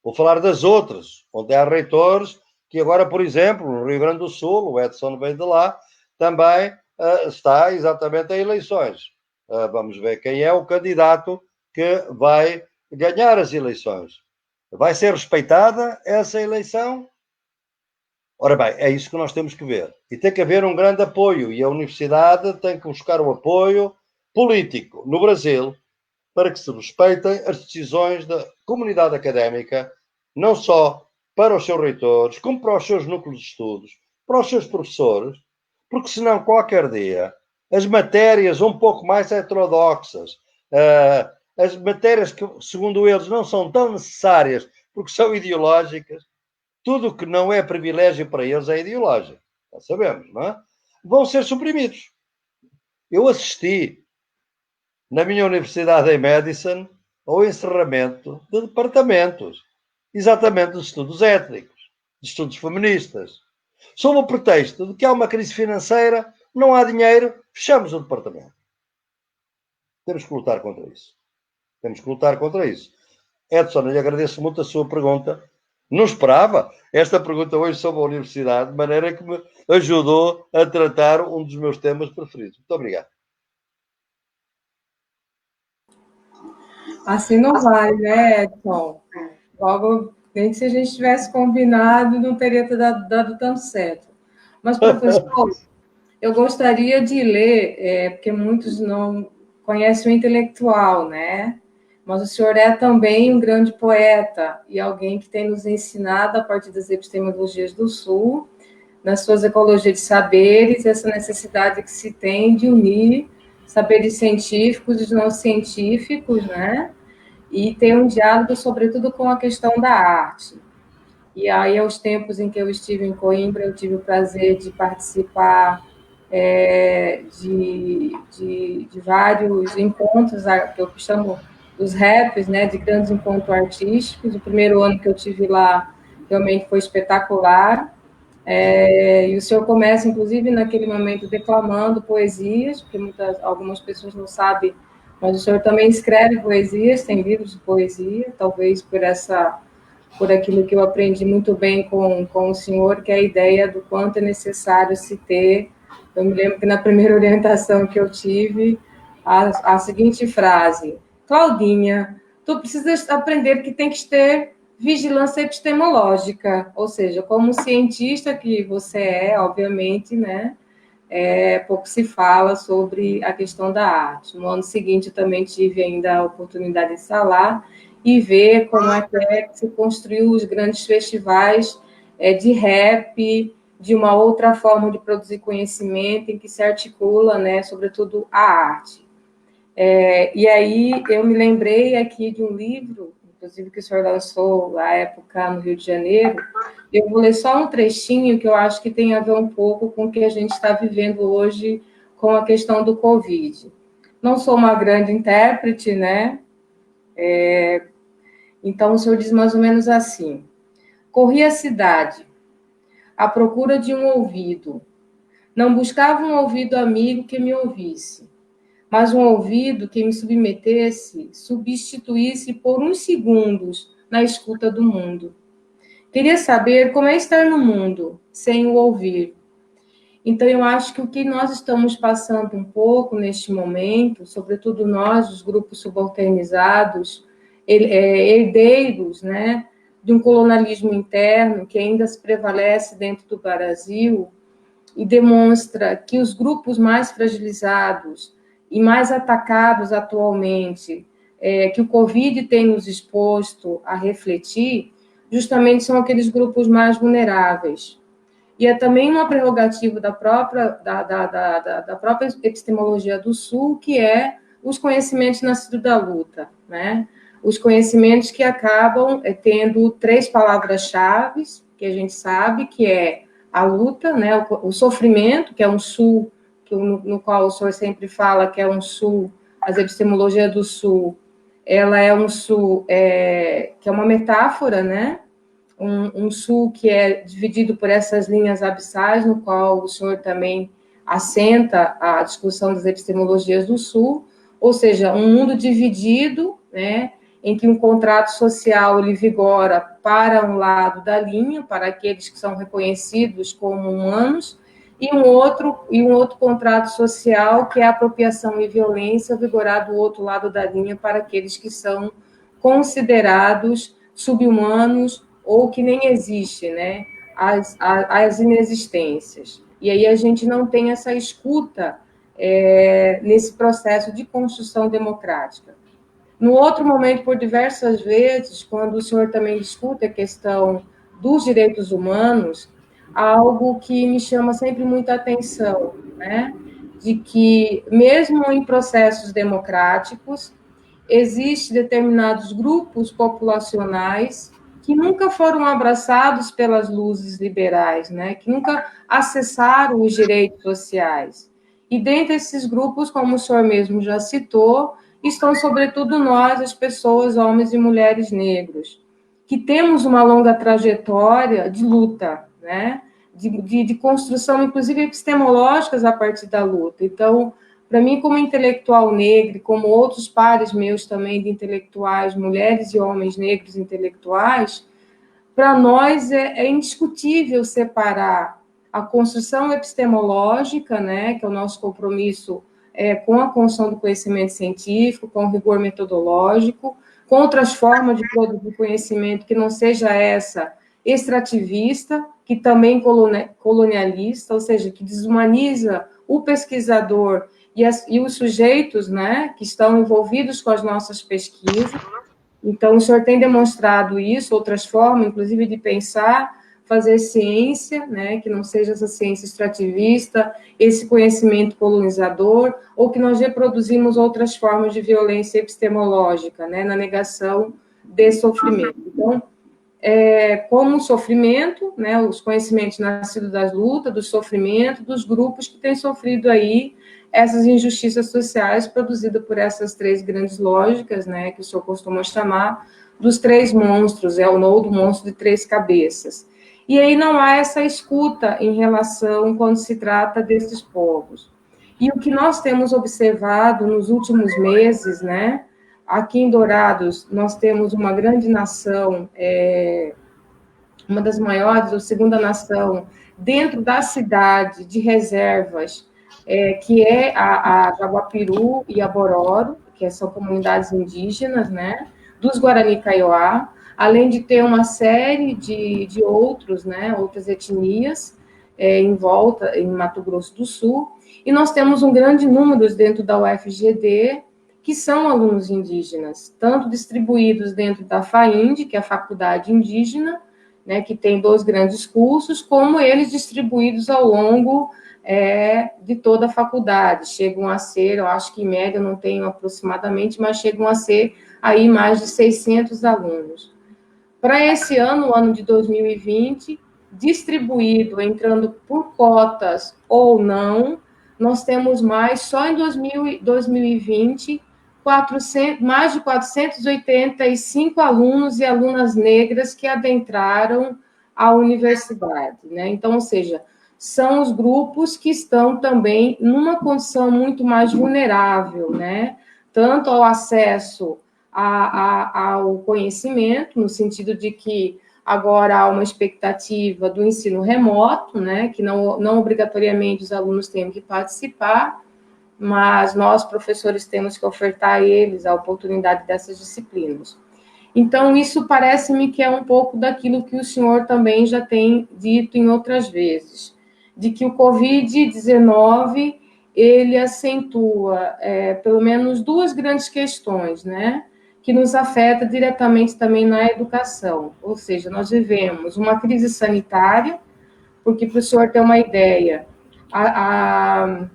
Vou falar das outras, onde há reitores que agora, por exemplo, no Rio Grande do Sul, o Edson veio de lá, também está exatamente em eleições. vamos ver quem é o candidato que vai ganhar as eleições. Vai ser respeitada essa eleição? Ora bem, é isso que nós temos que ver. E tem que haver um grande apoio, e a universidade tem que buscar o apoio político no Brasil para que se respeitem as decisões da comunidade académica, não só para os seus reitores, como para os seus núcleos de estudos, para os seus professores, porque senão qualquer dia as matérias um pouco mais heterodoxas, as matérias que, segundo eles, não são tão necessárias porque são ideológicas, tudo que não é privilégio para eles é ideológico, já sabemos, não é? Vão ser suprimidos. Eu assisti na minha universidade em Madison ao encerramento de departamentos, exatamente de estudos étnicos, de estudos feministas, sob o pretexto de que há uma crise financeira, não há dinheiro, fechamos o departamento. Temos que lutar contra isso. Temos que lutar contra isso. Edson, eu lhe agradeço muito a sua pergunta. Não esperava esta pergunta hoje sobre a universidade, de maneira que me ajudou a tratar um dos meus temas preferidos. Muito obrigado. Assim não vai, né, Edson? Logo, nem que se a gente tivesse combinado, não teria dado tanto certo. Mas, professor, eu gostaria de ler, porque muitos não conhecem o intelectual, né? Mas o senhor é também um grande poeta e alguém que tem nos ensinado, a partir das epistemologias do Sul, nas suas ecologias de saberes, essa necessidade que se tem de unir saberes científicos e não científicos, né? E ter um diálogo, sobretudo, com a questão da arte. E aí, aos tempos em que eu estive em Coimbra, eu tive o prazer de participar de vários encontros, que eu chamo os raps, né, de grandes encontros artísticos. O primeiro ano que eu tive lá realmente foi espetacular. E o senhor começa, inclusive, naquele momento, declamando poesias, porque algumas pessoas não sabem, mas o senhor também escreve poesias, tem livros de poesia, talvez por aquilo que eu aprendi muito bem com o senhor, que é a ideia do quanto é necessário se ter. Eu me lembro que na primeira orientação que eu tive, a seguinte frase: Claudinha, tu precisas aprender que tem que ter vigilância epistemológica, ou seja, como cientista que você é, obviamente, né, pouco se fala sobre a questão da arte. No ano seguinte, eu também tive ainda a oportunidade de estar lá e ver como é que se construiu os grandes festivais de rap, de uma outra forma de produzir conhecimento, em que se articula, né, sobretudo, a arte. E aí eu me lembrei aqui de um livro, inclusive que o senhor lançou à época no Rio de Janeiro. Eu vou ler só um trechinho que eu acho que tem a ver um pouco com o que a gente está vivendo hoje com a questão do Covid. Não sou uma grande intérprete, né? Então o senhor diz mais ou menos assim: corri a cidade à procura de um ouvido. Não buscava um ouvido amigo que me ouvisse, mas um ouvido que me substituísse por uns segundos na escuta do mundo. Queria saber como é estar no mundo sem o ouvir. Então, eu acho que o que nós estamos passando um pouco neste momento, sobretudo nós, os grupos subalternizados, herdeiros, né, de um colonialismo interno que ainda se prevalece dentro do Brasil e demonstra que os grupos mais fragilizados e mais atacados atualmente, que o Covid tem nos exposto a refletir, justamente são aqueles grupos mais vulneráveis. E é também uma prerrogativa da própria epistemologia do Sul, que é os conhecimentos nascidos da luta, né? Os conhecimentos que acabam tendo 3 palavras-chave, que a gente sabe, que é a luta, né? O sofrimento, que é um Sul, no qual o senhor sempre fala que é um Sul, as epistemologias do Sul, ela é um Sul que é uma metáfora, né? Um Sul que é dividido por essas linhas abissais, no qual o senhor também assenta a discussão das epistemologias do Sul, ou seja, um mundo dividido, né, em que um contrato social ele vigora para um lado da linha, para aqueles que são reconhecidos como humanos, e um outro contrato social, que é a apropriação e violência, vigorar do outro lado da linha para aqueles que são considerados subhumanos ou que nem existem, né? As inexistências. E aí a gente não tem essa escuta nesse processo de construção democrática. No outro momento, por diversas vezes, quando o senhor também discute a questão dos direitos humanos, há algo que me chama sempre muita atenção, né? De que, mesmo em processos democráticos, existem determinados grupos populacionais que nunca foram abraçados pelas luzes liberais, né? Que nunca acessaram os direitos sociais. E dentre esses grupos, como o senhor mesmo já citou, estão sobretudo nós, as pessoas, homens e mulheres negros, que temos uma longa trajetória de luta, né? De construção, inclusive epistemológicas, a partir da luta. Então, para mim, como intelectual negro, como outros pares meus também de intelectuais, mulheres e homens negros intelectuais, para nós é indiscutível separar a construção epistemológica, né, que é o nosso compromisso com a construção do conhecimento científico, com o rigor metodológico, com outras formas de produzir conhecimento que não seja essa extrativista, que também colonialista, ou seja, que desumaniza o pesquisador e os sujeitos, né, que estão envolvidos com as nossas pesquisas. Então, o senhor tem demonstrado isso, outras formas, inclusive, de pensar, fazer ciência, né, que não seja essa ciência extrativista, esse conhecimento colonizador, ou que nós reproduzimos outras formas de violência epistemológica, né, na negação de sofrimento. Então, como o sofrimento, né, os conhecimentos nascidos das lutas, do sofrimento, dos grupos que têm sofrido aí essas injustiças sociais produzidas por essas três grandes lógicas, né, que o senhor costuma chamar dos três monstros, o nodo monstro de três cabeças. E aí não há essa escuta em relação quando se trata desses povos. E o que nós temos observado nos últimos meses, né, aqui em Dourados, nós temos uma grande nação, uma das maiores, ou segunda nação, dentro da cidade de reservas, que é a Jaguapiru e a Bororo, que são comunidades indígenas, né, dos Guarani Kaiowá, além de ter uma série de outros, né, outras etnias em volta, em Mato Grosso do Sul, e nós temos um grande número dentro da UFGD, que são alunos indígenas, tanto distribuídos dentro da FAIND, que é a Faculdade Indígena, né, que tem 2 grandes cursos, como eles distribuídos ao longo de toda a faculdade. Chegam a ser, eu acho que em média, eu não tenho aproximadamente, mas chegam a ser aí mais de 600 alunos. Para esse ano, o ano de 2020, distribuído, entrando por cotas ou não, nós temos mais, só em 2020, mais de 485 alunos e alunas negras que adentraram a universidade, né? Então, ou seja, são os grupos que estão também numa condição muito mais vulnerável, né? Tanto ao acesso ao conhecimento, no sentido de que agora há uma expectativa do ensino remoto, né? Que não obrigatoriamente os alunos têm que participar, mas nós, professores, temos que ofertar a eles a oportunidade dessas disciplinas. Então, isso parece-me que é um pouco daquilo que o senhor também já tem dito em outras vezes, de que o Covid-19, ele acentua, pelo menos 2 grandes questões, né, que nos afeta diretamente também na educação. Ou seja, nós vivemos uma crise sanitária, porque, para o senhor ter uma ideia, a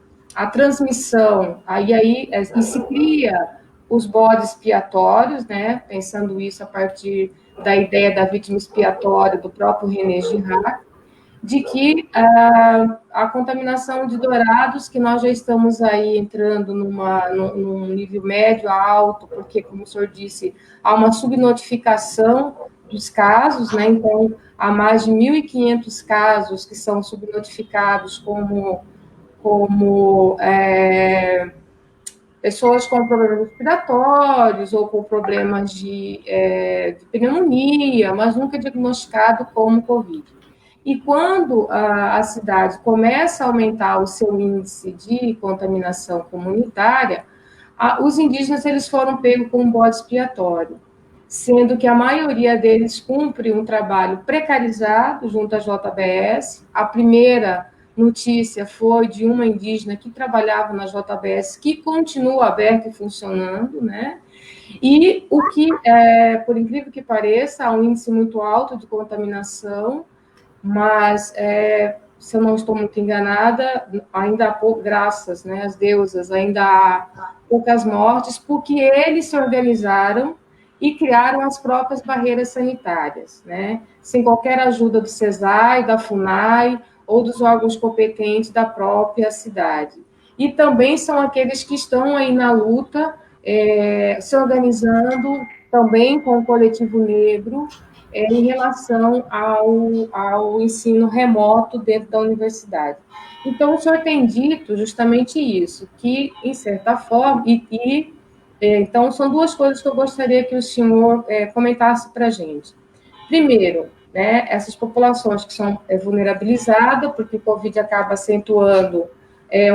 transmissão, e se cria os bodes expiatórios, né, pensando isso a partir da ideia da vítima expiatória do próprio René Girard, de que a contaminação de Dourados, que nós já estamos aí entrando num nível médio a alto, porque, como o senhor disse, há uma subnotificação dos casos, né, então há mais de 1.500 casos que são subnotificados como pessoas com problemas respiratórios ou com problemas de pneumonia, mas nunca diagnosticado como Covid. E quando a cidade começa a aumentar o seu índice de contaminação comunitária, os indígenas eles foram pegos com um bode expiatório, sendo que a maioria deles cumpre um trabalho precarizado junto à JBS. A primeira notícia foi de uma indígena que trabalhava na JBS, que continua aberta e funcionando, né? E o que, por incrível que pareça, há um índice muito alto de contaminação, mas, se eu não estou muito enganada, ainda há graças, né, às deusas, ainda há poucas mortes, porque eles se organizaram e criaram as próprias barreiras sanitárias, né, sem qualquer ajuda do CESAI, da FUNAI ou dos órgãos competentes da própria cidade. E também são aqueles que estão aí na luta, se organizando também com o coletivo negro, em relação ao ensino remoto dentro da universidade. Então, o senhor tem dito justamente isso, que, em certa forma, então, são duas coisas que eu gostaria que o senhor comentasse para a gente. Primeiro, né, essas populações que são vulnerabilizadas, porque o Covid acaba acentuando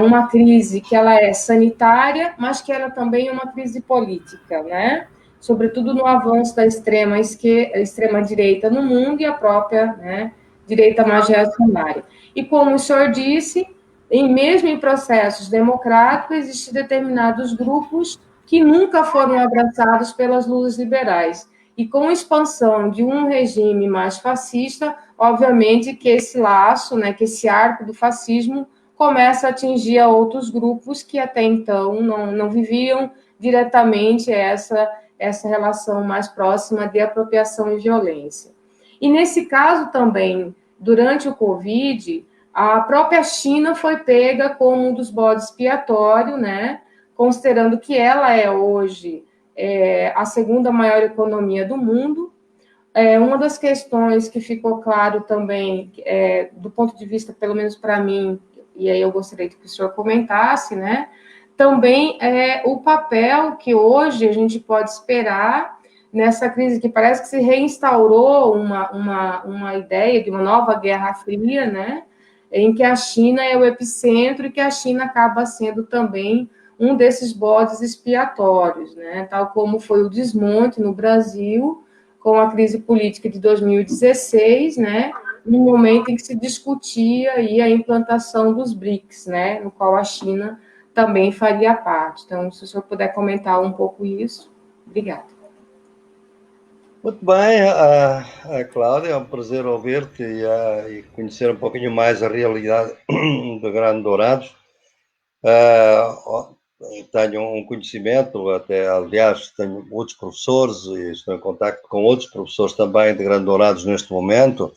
uma crise que ela é sanitária, mas que ela também é uma crise política, né? Sobretudo no avanço da extrema-direita no mundo e a própria, né, direita mais reacionária. E como o senhor disse, mesmo em processos democráticos, existem determinados grupos que nunca foram abraçados pelas lutas liberais. E com a expansão de um regime mais fascista, obviamente que esse laço, né, que esse arco do fascismo começa a atingir a outros grupos que até então não viviam diretamente essa relação mais próxima de apropriação e violência. E nesse caso também, durante o Covid, a própria China foi pega como um dos bodes expiatórios, né? Considerando que ela é hoje a segunda maior economia do mundo. Uma das questões que ficou claro também, do ponto de vista, pelo menos para mim, e aí eu gostaria que o senhor comentasse, né? Também o papel que hoje a gente pode esperar nessa crise que parece que se reinstaurou uma ideia de uma nova Guerra Fria, né? Em que a China é o epicentro e que a China acaba sendo também um desses bodes expiatórios, né? Tal como foi o desmonte no Brasil com a crise política de 2016, né? No momento em que se discutia aí a implantação dos BRICS, né? No qual a China também faria parte. Então, se o senhor puder comentar um pouco isso, obrigada. Muito bem, Cláudia, é um prazer ouvir-te e conhecer um pouquinho mais a realidade de Grande Dourados. Tenho um conhecimento, até, aliás, tenho outros professores e estou em contato com outros professores também de Grande Dourados neste momento,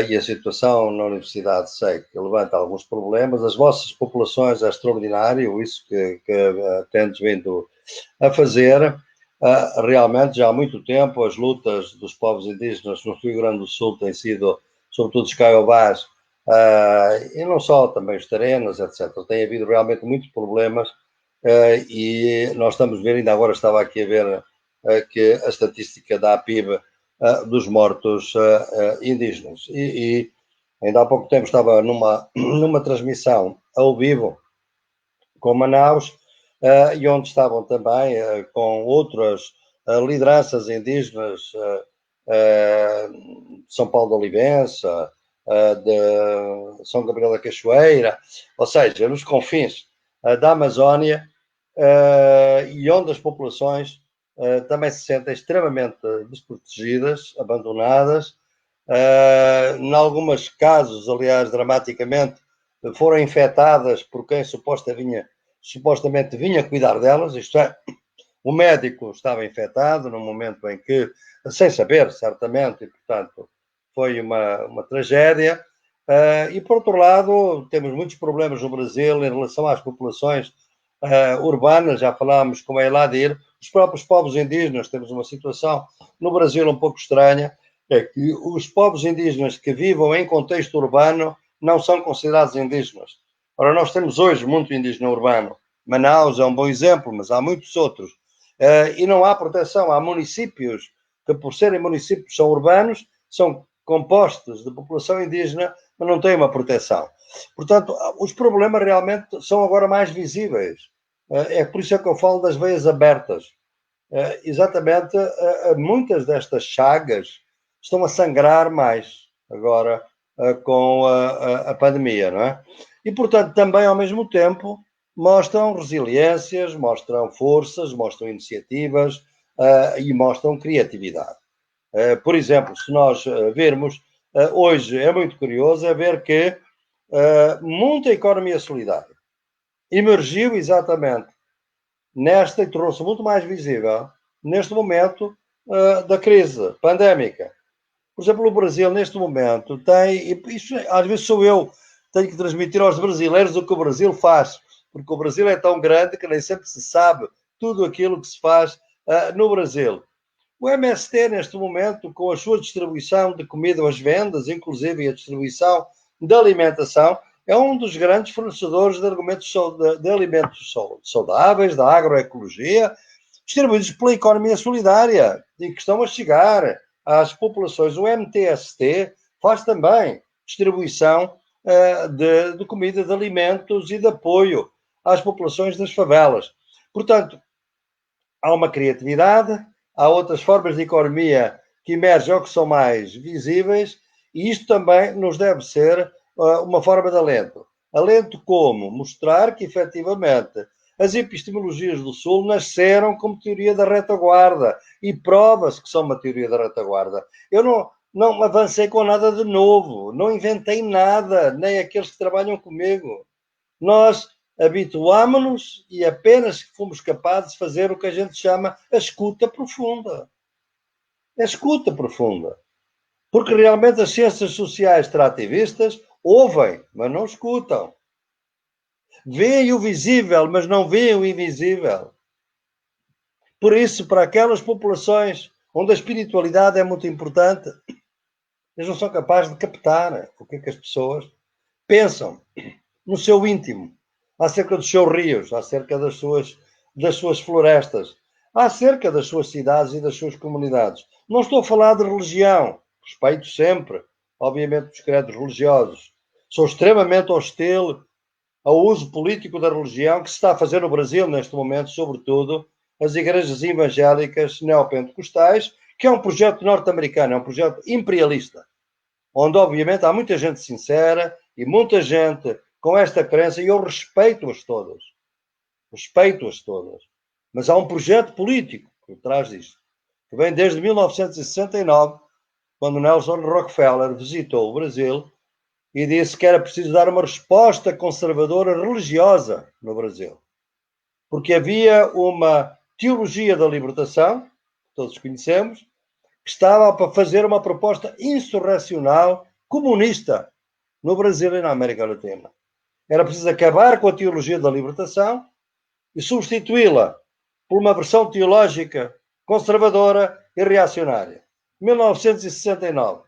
e a situação na universidade sei que levanta alguns problemas. As vossas populações é extraordinário, isso que tendes vindo a fazer. Realmente, já há muito tempo, as lutas dos povos indígenas no Rio Grande do Sul têm sido, sobretudo os caiobás, e não só, também os tarenas, etc. Tem havido realmente muitos problemas, e nós estamos a ver, ainda agora estava aqui a ver que a estatística da APIB dos mortos indígenas. E ainda há pouco tempo estava numa transmissão ao vivo com Manaus, e onde estavam também com outras lideranças indígenas, de São Paulo de Olivença, de São Gabriel da Cachoeira, ou seja, nos confins da Amazónia, e onde as populações também se sentem extremamente desprotegidas, abandonadas. Em alguns casos, aliás, dramaticamente, foram infectadas por quem supostamente vinha cuidar delas, isto é, o médico estava infectado no momento em que, sem saber, certamente, e portanto foi uma tragédia. E por outro lado, temos muitos problemas no Brasil em relação às populações urbanas, já falámos como é lá de ir, os próprios povos indígenas. Temos uma situação no Brasil um pouco estranha, é que os povos indígenas que vivam em contexto urbano não são considerados indígenas. Ora, nós temos hoje muito indígena urbano. Manaus é um bom exemplo, mas há muitos outros. E não há proteção. Há municípios que, por serem municípios, são urbanos, são compostos de população indígena, mas não têm uma proteção. Portanto, os problemas realmente são agora mais visíveis. É por isso que eu falo das veias abertas. Exatamente, muitas destas chagas estão a sangrar mais agora com a pandemia, não é? E, portanto, também, ao mesmo tempo, mostram resiliências, mostram forças, mostram iniciativas e mostram criatividade. Por exemplo, se nós vermos, hoje é muito curioso ver que muita economia solidária emergiu exatamente nesta e tornou-se muito mais visível neste momento da crise pandémica. Por exemplo, o Brasil, neste momento, tem, e isso, às vezes sou eu, tenho que transmitir aos brasileiros o que o Brasil faz, porque o Brasil é tão grande que nem sempre se sabe tudo aquilo que se faz no Brasil. O MST, neste momento, com a sua distribuição de comida às vendas, inclusive a distribuição de alimentação, é um dos grandes fornecedores de alimentos saudáveis, da agroecologia, distribuídos pela economia solidária e que estão a chegar às populações. O MTST faz também distribuição de comida, de alimentos e de apoio às populações das favelas. Portanto, há uma criatividade, há outras formas de economia que emergem ou que são mais visíveis, e isto também nos deve ser uma forma de alento. Alento como? Mostrar que, efetivamente, as epistemologias do Sul nasceram como teoria da retaguarda e prova-se que são uma teoria da retaguarda. Eu não avancei com nada de novo, não inventei nada, nem aqueles que trabalham comigo. Nós habituámonos e apenas fomos capazes de fazer o que a gente chama a escuta profunda. A escuta profunda. Porque realmente as ciências sociais extrativistas ouvem, mas não escutam. Veem o visível, mas não veem o invisível. Por isso, para aquelas populações onde a espiritualidade é muito importante, eles não são capazes de captar o que é que as pessoas pensam no seu íntimo, acerca dos seus rios, acerca das suas florestas, acerca das suas cidades e das suas comunidades. Não estou a falar de religião, respeito sempre, obviamente, os credos religiosos. Sou extremamente hostil ao uso político da religião que se está a fazer no Brasil neste momento, sobretudo as igrejas evangélicas neopentecostais, que é um projeto norte-americano, é um projeto imperialista, onde obviamente há muita gente sincera e muita gente com esta crença, e eu respeito-as todas. Respeito-as todas. Mas há um projeto político por trás disto, que vem desde 1969, quando Nelson Rockefeller visitou o Brasil e disse que era preciso dar uma resposta conservadora religiosa no Brasil. Porque havia uma teologia da libertação, que todos conhecemos, que estava para fazer uma proposta insurrecional comunista no Brasil e na América Latina. Era preciso acabar com a teologia da libertação e substituí-la por uma versão teológica conservadora e reacionária. 1969.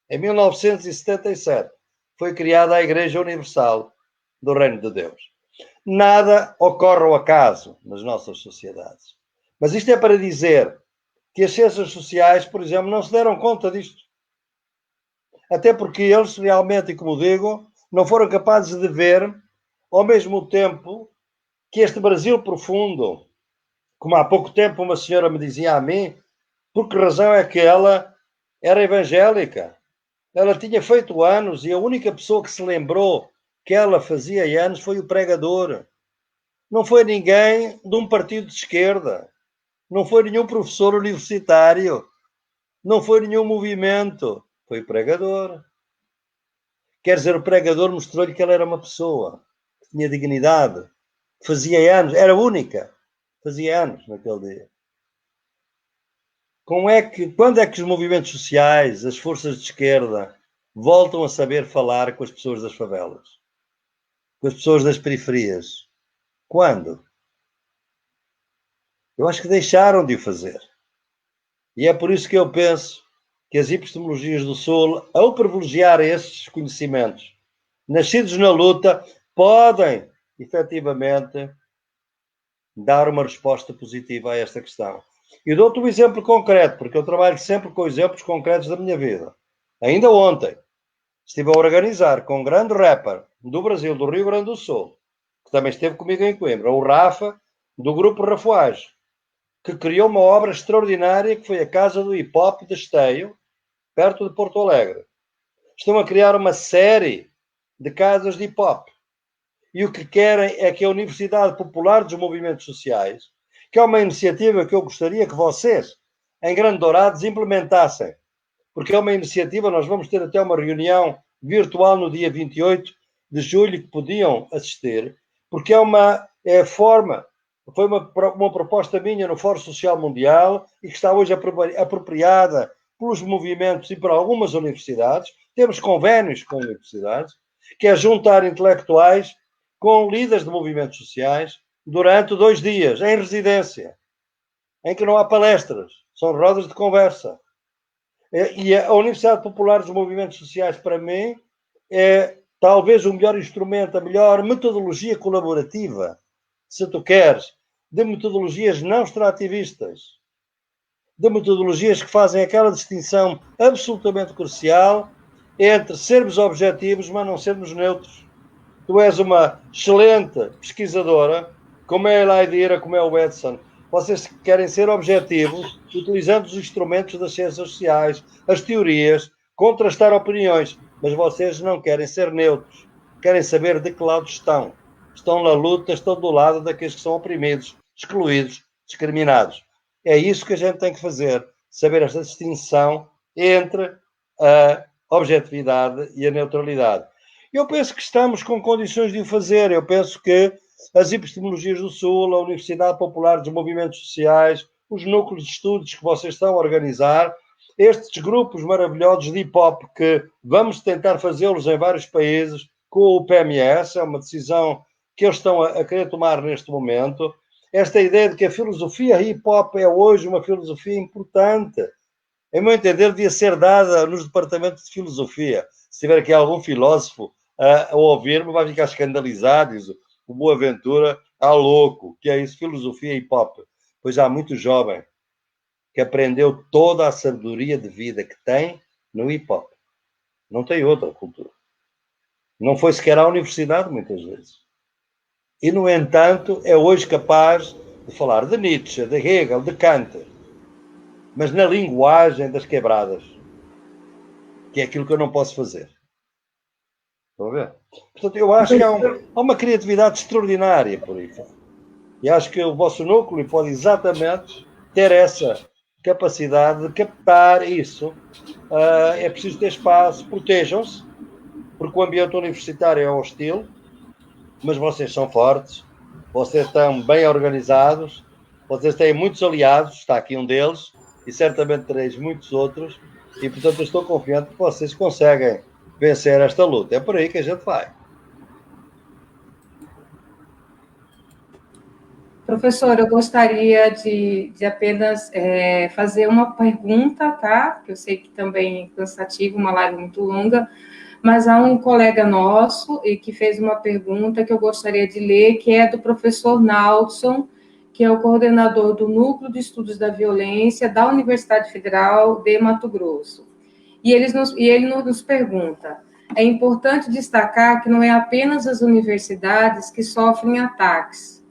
Em 1977 foi criada a Igreja Universal do Reino de Deus. Nada ocorre ao acaso nas nossas sociedades. Mas isto é para dizer que as ciências sociais, por exemplo, não se deram conta disto. Até porque eles realmente, e como digo, não foram capazes de ver, ao mesmo tempo, que este Brasil profundo, como há pouco tempo uma senhora me dizia a mim, por que razão é que ela era evangélica? Ela tinha feito anos e a única pessoa que se lembrou que ela fazia anos foi o pregador. Não foi ninguém de um partido de esquerda. Não foi nenhum professor universitário. Não foi nenhum movimento. Foi o pregador. Quer dizer, o pregador mostrou-lhe que ela era uma pessoa, que tinha dignidade, fazia anos, era única, fazia anos naquele dia. Quando é que os movimentos sociais, as forças de esquerda, voltam a saber falar com as pessoas das favelas? Com as pessoas das periferias? Quando? Eu acho que deixaram de o fazer. E é por isso que eu penso que as epistemologias do Sul, ao privilegiar estes conhecimentos, nascidos na luta, podem, efetivamente, dar uma resposta positiva a esta questão. E dou-te um exemplo concreto, porque eu trabalho sempre com exemplos concretos da minha vida. Ainda ontem estive a organizar com um grande rapper do Brasil, do Rio Grande do Sul, que também esteve comigo em Coimbra, o Rafa, do grupo Rafuage, que criou uma obra extraordinária que foi a Casa do Hip Hop de Esteio, perto de Porto Alegre. Estão a criar uma série de casas de hip hop. E o que querem é que a Universidade Popular dos Movimentos Sociais, que é uma iniciativa que eu gostaria que vocês, em Grande Dourados, implementassem. Porque é uma iniciativa, nós vamos ter até uma reunião virtual no dia 28 de julho que podiam assistir, porque foi uma proposta minha no Fórum Social Mundial e que está hoje apropriada pelos movimentos e por algumas universidades. Temos convénios com universidades, que é juntar intelectuais com líderes de movimentos sociais durante 2 dias, em residência, em que não há palestras, são rodas de conversa. E a Universidade Popular dos Movimentos Sociais, para mim, é talvez o melhor instrumento, a melhor metodologia colaborativa, se tu queres, de metodologias não extrativistas, de metodologias que fazem aquela distinção absolutamente crucial entre sermos objetivos, mas não sermos neutros. Tu és uma excelente pesquisadora, como é a Laidira, como é o Edson. Vocês querem ser objetivos, utilizando os instrumentos das ciências sociais, as teorias, contrastar opiniões, mas vocês não querem ser neutros. Querem saber de que lado estão. Estão na luta, estão do lado daqueles que são oprimidos, excluídos, discriminados. É isso que a gente tem que fazer, saber esta distinção entre a objetividade e a neutralidade. Eu penso que estamos com condições de o fazer. Eu penso que as epistemologias do Sul, a Universidade Popular dos Movimentos Sociais, os núcleos de estudos que vocês estão a organizar, estes grupos maravilhosos de hip-hop que vamos tentar fazê-los em vários países com o PMS, é uma decisão que eles estão a querer tomar neste momento. Esta ideia de que a filosofia hip-hop é hoje uma filosofia importante, em meu entender, devia ser dada nos departamentos de filosofia. Se tiver aqui algum filósofo a ouvir-me, vai ficar escandalizado. Diz, o Boaventura, louco, que é isso, filosofia hip-hop. Pois há muito jovem que aprendeu toda a sabedoria de vida que tem no hip-hop. Não tem outra cultura. Não foi sequer à universidade, muitas vezes. E, no entanto, é hoje capaz de falar de Nietzsche, de Hegel, de Kant, mas na linguagem das quebradas, que é aquilo que eu não posso fazer. Estão a ver? Portanto, eu acho que há uma criatividade extraordinária por aí. E acho que o vosso núcleo pode exatamente ter essa capacidade de captar isso. É preciso ter espaço, protejam-se, porque o ambiente universitário é hostil, mas vocês são fortes, vocês estão bem organizados, vocês têm muitos aliados, está aqui um deles, e certamente tereis muitos outros, e portanto eu estou confiante que vocês conseguem vencer esta luta. É por aí que a gente vai. Professor, eu gostaria de apenas fazer uma pergunta, tá? Que eu sei que também é cansativo, uma live muito longa, mas há um colega nosso e que fez uma pergunta que eu gostaria de ler, que é do professor Naldson, que é o coordenador do Núcleo de Estudos da Violência da Universidade Federal de Mato Grosso. E ele nos pergunta: é importante destacar que não é apenas as universidades que sofrem ataques,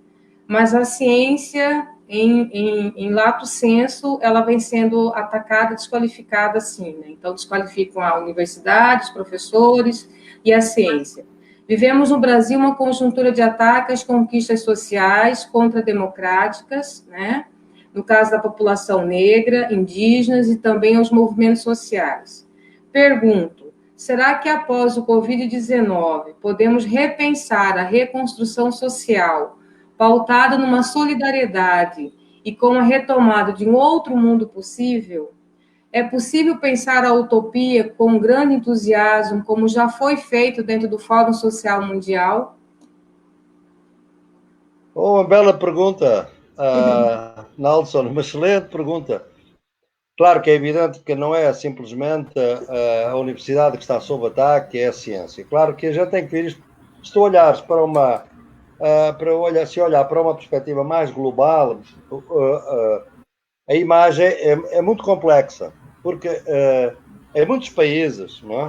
mas a ciência, em lato sensu, ela vem sendo atacada, desqualificada, sim, né? Então, desqualificam a universidade, os professores e a ciência. Vivemos no Brasil uma conjuntura de ataques, conquistas sociais contra-democráticas, né? No caso da população negra, indígenas e também aos movimentos sociais. Pergunto, será que após o Covid-19 podemos repensar a reconstrução social pautada numa solidariedade e com a retomada de um outro mundo possível? É possível pensar a utopia com grande entusiasmo, como já foi feito dentro do Fórum Social Mundial? Uma bela pergunta, Naldson, uma excelente pergunta. Claro que é evidente que não é simplesmente a universidade que está sob ataque, é a ciência. Claro que a gente tem que ver isto, se olhares para uma perspectiva mais global, a imagem é muito complexa, porque em muitos países, não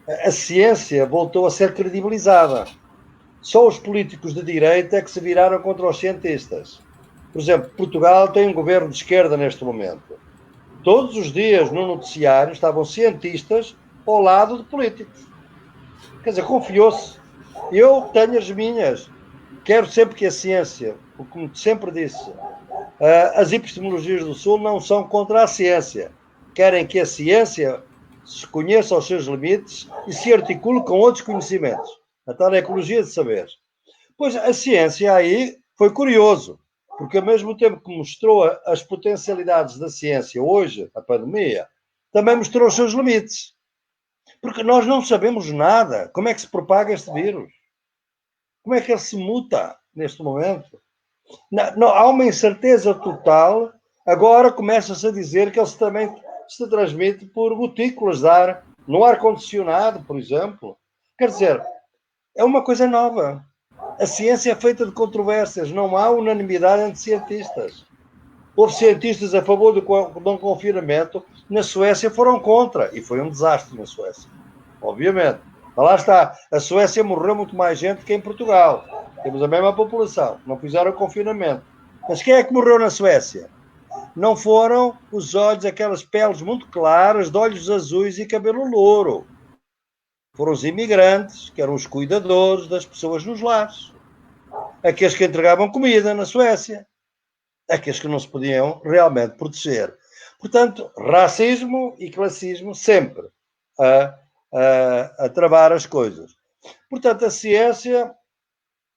é? A ciência voltou a ser credibilizada. Só os políticos de direita é que se viraram contra os cientistas. Por exemplo, Portugal tem um governo de esquerda neste momento. Todos os dias no noticiário estavam cientistas ao lado de políticos. Quer dizer, confiou-se. Eu tenho as minhas. Quero sempre que a ciência, como sempre disse, as epistemologias do Sul não são contra a ciência. Querem que a ciência se conheça os seus limites e se articule com outros conhecimentos. A tal ecologia de saberes. Pois a ciência aí foi curioso, porque ao mesmo tempo que mostrou as potencialidades da ciência hoje, a pandemia, também mostrou os seus limites. Porque nós não sabemos nada. Como é que se propaga este vírus? Como é que ele se muta neste momento? Não, há uma incerteza total. Agora começa-se a dizer que ele também se transmite por gotículas de ar, no ar-condicionado, por exemplo. Quer dizer, é uma coisa nova. A ciência é feita de controvérsias. Não há unanimidade entre cientistas. Houve cientistas a favor do confinamento. Na Suécia foram contra. E foi um desastre na Suécia. Obviamente. Mas lá está. A Suécia morreu muito mais gente que em Portugal. Temos a mesma população. Não fizeram confinamento. Mas quem é que morreu na Suécia? Não foram os olhos, aquelas peles muito claras, de olhos azuis e cabelo louro. Foram os imigrantes, que eram os cuidadores das pessoas nos lares. Aqueles que entregavam comida na Suécia. Aqueles que não se podiam realmente proteger. Portanto, racismo e classismo sempre a travar as coisas. Portanto, a ciência,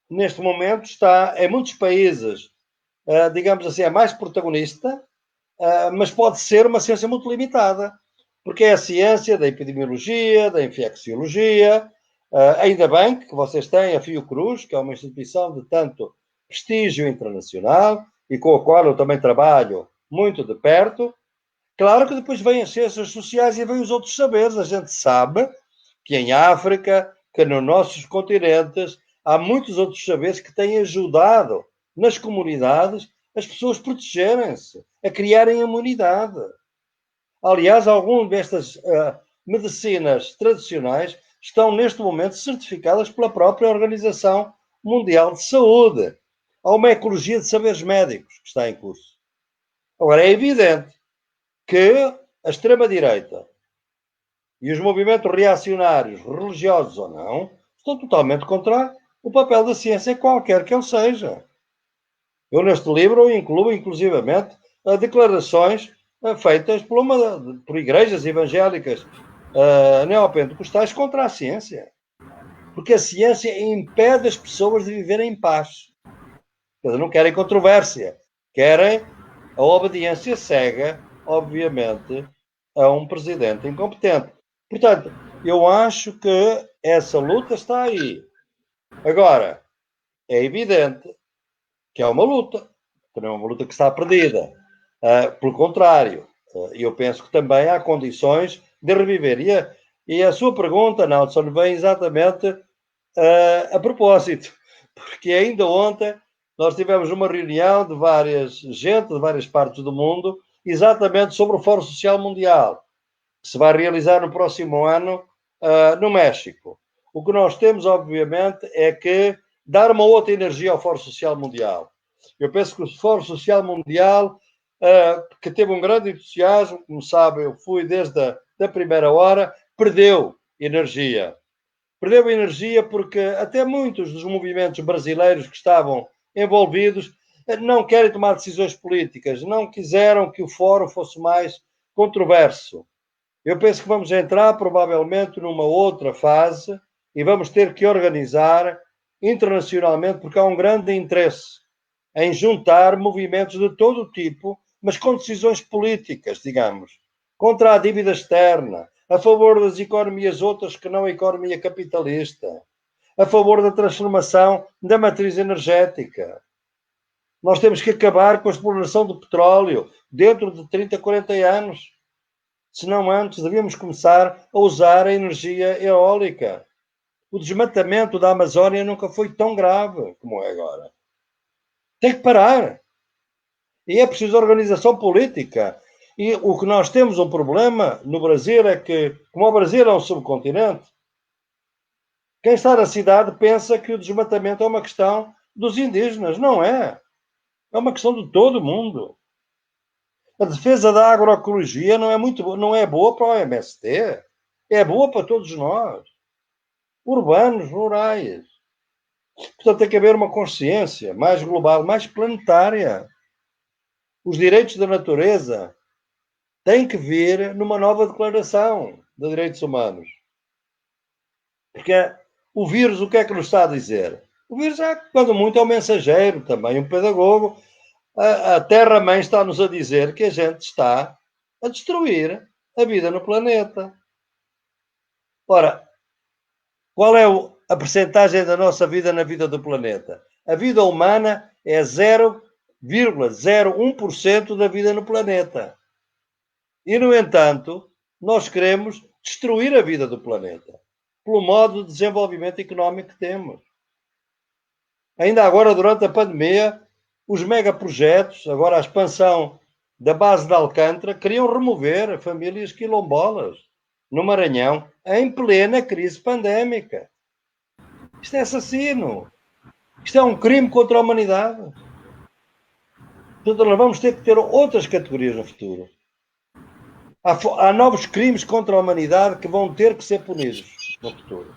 neste momento, está em muitos países, digamos assim, é mais protagonista, mas pode ser uma ciência muito limitada, porque é a ciência da epidemiologia, da infecciologia. Ainda bem que vocês têm a Fiocruz, que é uma instituição de tanto prestígio internacional e com a qual eu também trabalho muito de perto. Claro que depois vêm as ciências sociais e vêm os outros saberes. A gente sabe que em África, que nos nossos continentes, há muitos outros saberes que têm ajudado nas comunidades as pessoas protegerem-se, a criarem imunidade. Aliás, algumas destas medicinas tradicionais estão neste momento certificadas pela própria Organização Mundial de Saúde. Há uma ecologia de saberes médicos que está em curso. Agora, é evidente que a extrema-direita e os movimentos reacionários, religiosos ou não, estão totalmente contra o papel da ciência, qualquer que ele seja. Eu, neste livro, incluo, inclusivamente, declarações feitas por igrejas evangélicas neopentecostais contra a ciência. Porque a ciência impede as pessoas de viverem em paz. Eles não querem controvérsia. Querem a obediência cega, obviamente, a um presidente incompetente. Portanto, eu acho que essa luta está aí. Agora, é evidente que é uma luta, que não é uma luta que está perdida. Pelo contrário, eu penso que também há condições de reviver. E a sua pergunta, Nelson, vem exatamente a propósito, porque ainda ontem nós tivemos uma reunião de várias partes do mundo, exatamente sobre o Fórum Social Mundial, que se vai realizar no próximo ano no México. O que nós temos, obviamente, é que dar uma outra energia ao Fórum Social Mundial. Eu penso que o Fórum Social Mundial, que teve um grande entusiasmo, como sabem, eu fui desde a primeira hora, perdeu energia. Perdeu energia porque até muitos dos movimentos brasileiros que estavam envolvidos não querem tomar decisões políticas, não quiseram que o fórum fosse mais controverso. Eu penso que vamos entrar provavelmente numa outra fase e vamos ter que organizar internacionalmente, porque há um grande interesse em juntar movimentos de todo o tipo, mas com decisões políticas, digamos, contra a dívida externa, a favor das economias outras que não a economia capitalista, a favor da transformação da matriz energética. Nós temos que acabar com a exploração do petróleo dentro de 30, 40 anos. Se não antes, devíamos começar a usar a energia eólica. O desmatamento da Amazónia nunca foi tão grave como é agora. Tem que parar. E é preciso organização política. E o que nós temos um problema no Brasil é que, como o Brasil é um subcontinente, quem está na cidade pensa que o desmatamento é uma questão dos indígenas. Não é. É uma questão de todo mundo. A defesa da agroecologia não é boa para o MST. É boa para todos nós. Urbanos, rurais. Portanto, tem que haver uma consciência mais global, mais planetária. Os direitos da natureza têm que vir numa nova declaração de direitos humanos. Porque o vírus, o que é que nos está a dizer? O vírus, quando muito, é um mensageiro também, um pedagogo. A Terra-mãe está-nos a dizer que a gente está a destruir a vida no planeta. Ora, qual é a percentagem da nossa vida na vida do planeta? A vida humana é 0,01% da vida no planeta. E, no entanto, nós queremos destruir a vida do planeta pelo modo de desenvolvimento económico que temos. Ainda agora, durante a pandemia, os megaprojetos, agora a expansão da base de Alcântara, queriam remover famílias quilombolas no Maranhão, em plena crise pandémica. Isto é assassino. Isto é um crime contra a humanidade. Portanto, nós vamos ter que ter outras categorias no futuro. Há novos crimes contra a humanidade que vão ter que ser punidos no futuro.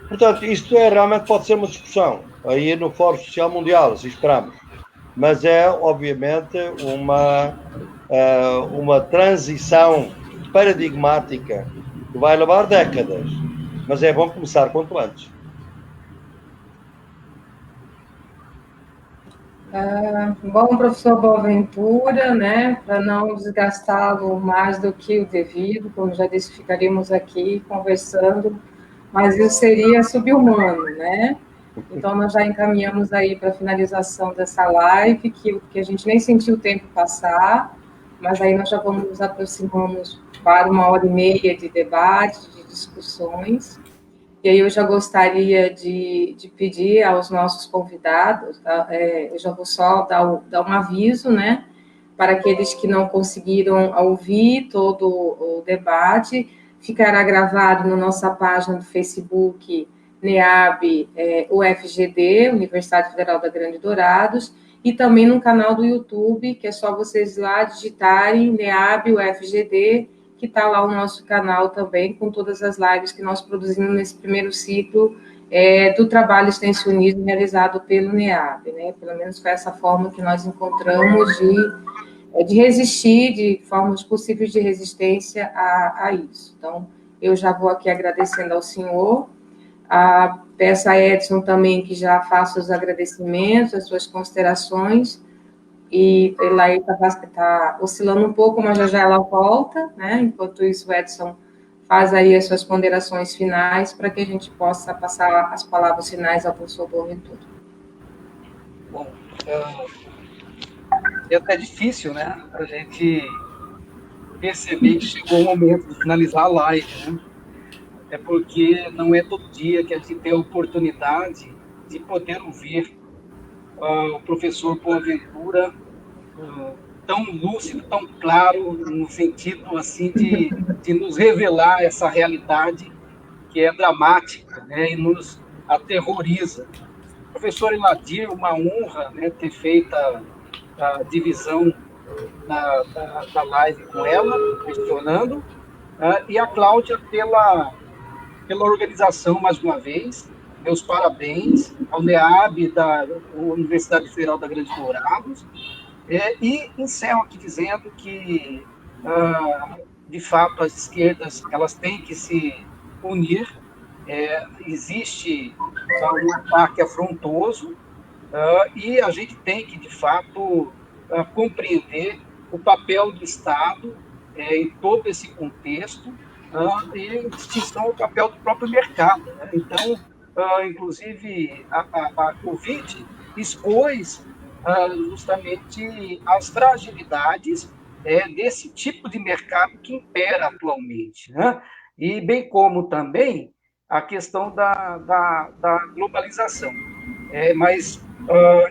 Portanto, isto realmente pode ser uma discussão aí no Fórum Social Mundial, assim esperamos. Mas é, obviamente, uma transição paradigmática que vai levar décadas. Mas é bom começar quanto antes. Bom, professor Boaventura, né, para não desgastá-lo mais do que o devido, como já disse, ficaríamos aqui conversando, mas isso seria subhumano, né? Então, nós já encaminhamos aí para a finalização dessa live, que a gente nem sentiu o tempo passar, mas aí nós já nos aproximamos para 1h30 de debate, de discussões. E aí eu já gostaria de pedir aos nossos convidados, eu já vou só dar um aviso, né, para aqueles que não conseguiram ouvir todo o debate, ficará gravado na nossa página do Facebook, NEAB, UFGD, Universidade Federal da Grande Dourados, e também no canal do YouTube, que é só vocês lá digitarem NEAB, UFGD, que está lá o nosso canal também, com todas as lives que nós produzimos nesse primeiro ciclo do trabalho extensionismo realizado pelo NEAB, né? Pelo menos foi essa forma que nós encontramos de resistir, de formas possíveis de resistência a isso. Então, eu já vou aqui agradecendo ao senhor, peço a Edson também que já faça os agradecimentos, as suas considerações, e ela aí está oscilando um pouco, mas já ela volta, né? Enquanto isso, o Edson faz aí as suas ponderações finais para que a gente possa passar as palavras finais ao professor Boaventura. Bom, é até difícil, né, a gente perceber que chegou o momento de finalizar a live, né? É porque não é todo dia que a gente tem a oportunidade de poder ouvir o professor Boaventura tão lúcido, tão claro, no sentido assim de nos revelar essa realidade que é dramática, né, e nos aterroriza. Professor Eladir, uma honra, né, ter feito a divisão da live com ela, questionando, e a Cláudia pela organização mais uma vez. Meus parabéns ao NEAB da Universidade Federal da Grande Dourados, e encerro aqui dizendo que, de fato, as esquerdas elas têm que se unir. Existe um ataque afrontoso, e a gente tem que, de fato, compreender o papel do Estado em todo esse contexto, e em distinção ao papel do próprio mercado, né? Então, inclusive, a Covid expôs justamente as fragilidades desse tipo de mercado que impera atualmente, né? E bem como também a questão da globalização. Mas,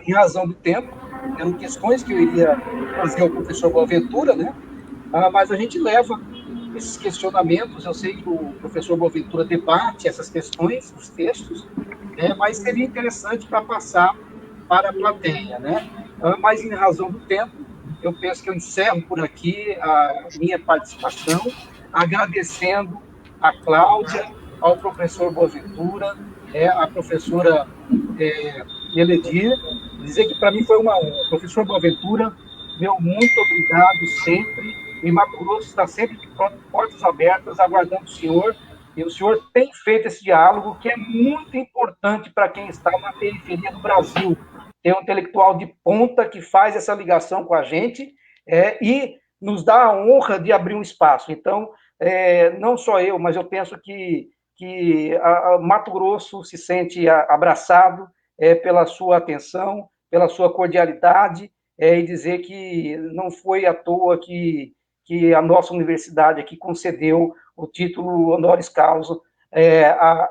em razão do tempo, eram questões que eu iria fazer ao professor Boaventura, né? mas a gente leva esses questionamentos. Eu sei que o professor Boaventura debate essas questões, os textos, mas seria interessante para passar para a plateia, né? Mas, em razão do tempo, eu penso que eu encerro por aqui a minha participação, agradecendo a Cláudia, ao professor Boaventura, a professora Eledir, dizer que para mim foi uma honra. Professor Boaventura, meu muito obrigado sempre. E Mato Grosso está sempre de portas abertas, aguardando o senhor. E o senhor tem feito esse diálogo, que é muito importante para quem está na periferia do Brasil. Tem um intelectual de ponta que faz essa ligação com a gente e nos dá a honra de abrir um espaço. Então, não só eu, mas eu penso que a Mato Grosso se sente abraçado pela sua atenção, pela sua cordialidade, e dizer que não foi à toa que a nossa universidade aqui concedeu o título honoris causa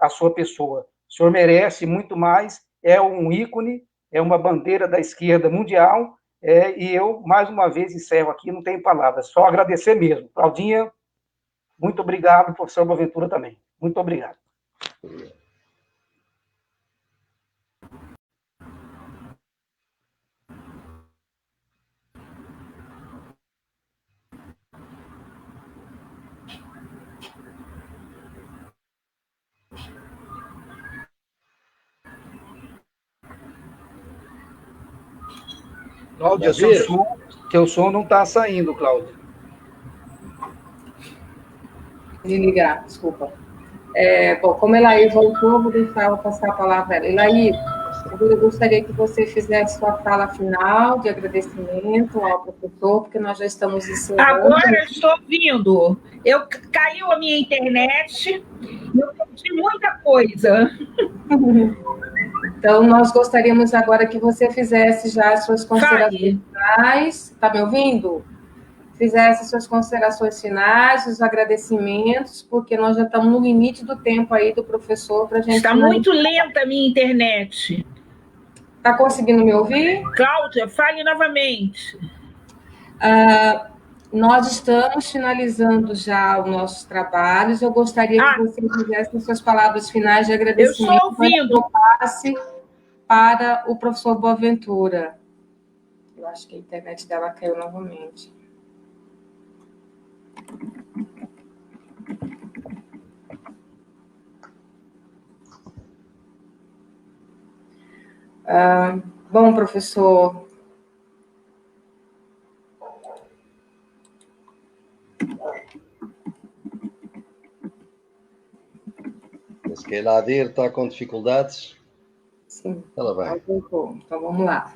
à sua pessoa. O senhor merece muito mais, é um ícone, é uma bandeira da esquerda mundial, e eu, mais uma vez, encerro aqui, não tenho palavras, só agradecer mesmo. Claudinha, muito obrigado, professor Boaventura também. Muito obrigado. Cláudia, seu som não está saindo, Cláudia. Desligar, desculpa. Bom, como a Elaí voltou, vou deixar ela passar a palavra a ela. Elaí, eu gostaria que você fizesse sua fala final de agradecimento ao professor, porque nós já estamos encerrando. Agora estou ouvindo. Caiu a minha internet, eu perdi muita coisa. Então, nós gostaríamos agora que você fizesse já as suas considerações finais. Está me ouvindo? Fizesse suas considerações finais, os agradecimentos, porque nós já estamos no limite do tempo aí do professor para a gente... Está muito lenta a minha internet. Está conseguindo me ouvir? Cláudia, fale novamente. Nós estamos finalizando já os nossos trabalhos. Eu gostaria que você fizesse as suas palavras finais de agradecimento. Eu estou ouvindo. Eu passe para o professor Boaventura. Eu acho que a internet dela caiu novamente. Bom, professor. Se que a Eladir está com dificuldades. Sim. Ela vai. Então, vamos lá.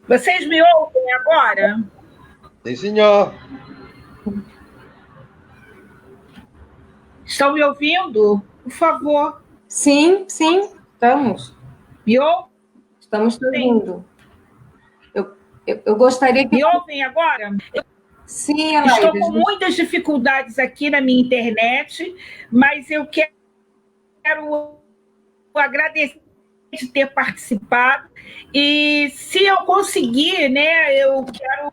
Vocês me ouvem agora? Sim, senhor. Estão me ouvindo? Por favor. Sim, estamos. Me ouvem? Estamos te ouvindo. Eu gostaria que... Me ouvem agora? Sim, Elaide. Estou com muitas dificuldades aqui na minha internet, mas eu quero agradecer de ter participado. E se eu conseguir, né, eu quero...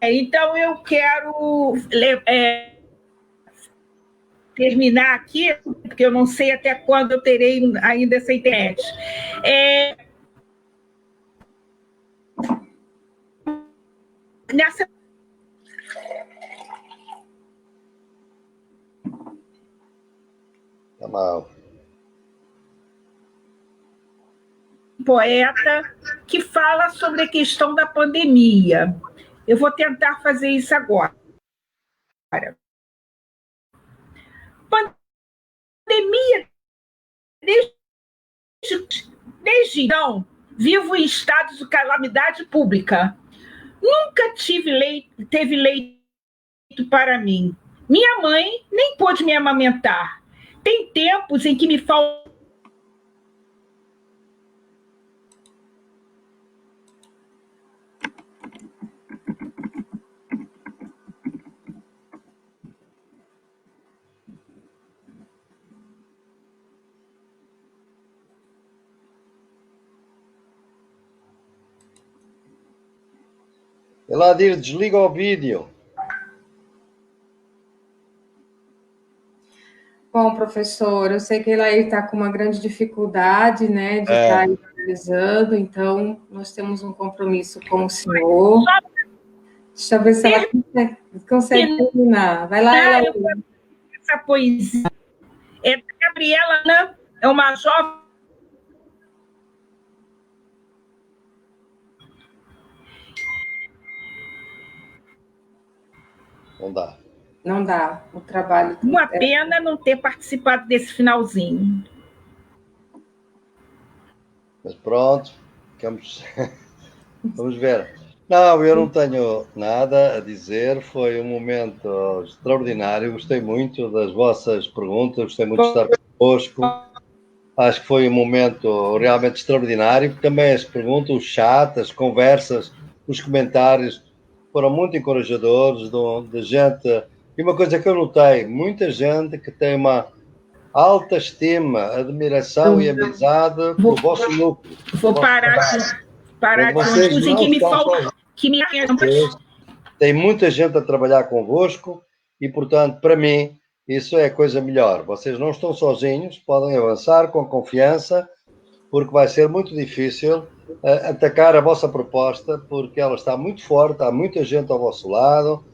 Então, eu quero terminar aqui, porque eu não sei até quando eu terei ainda essa internet. Nessa Tá mal. Poeta que fala sobre a questão da pandemia. Eu vou tentar fazer isso agora. Pandemia, desde então, vivo em estado de calamidade pública. Nunca teve leito para mim. Minha mãe nem pôde me amamentar. Tem tempos em que me falta Eladir, desliga o vídeo. Bom, professor, eu sei que ele aí está com uma grande dificuldade, né, de estar realizando, então nós temos um compromisso com o senhor. Deixa eu ver se ela consegue terminar. Vai lá, Eladir. Essa poesia é da Gabriela, né? É uma jovem. Não dá. Não dá, o trabalho... Uma pena não ter participado desse finalzinho. Mas pronto, vamos ver. Não, eu não tenho nada a dizer, foi um momento extraordinário, gostei muito das vossas perguntas, gostei muito de estar convosco. Acho que foi um momento realmente extraordinário. Também as perguntas, o chat, as conversas, os comentários foram muito encorajadores, de gente. E uma coisa que eu notei, muita gente que tem uma alta estima, admiração e amizade pelo vosso núcleo. Vou parar que me tem muita gente a trabalhar convosco e, portanto, para mim, isso é a coisa melhor. Vocês não estão sozinhos, podem avançar com confiança, porque vai ser muito difícil atacar a vossa proposta, porque ela está muito forte, há muita gente ao vosso lado,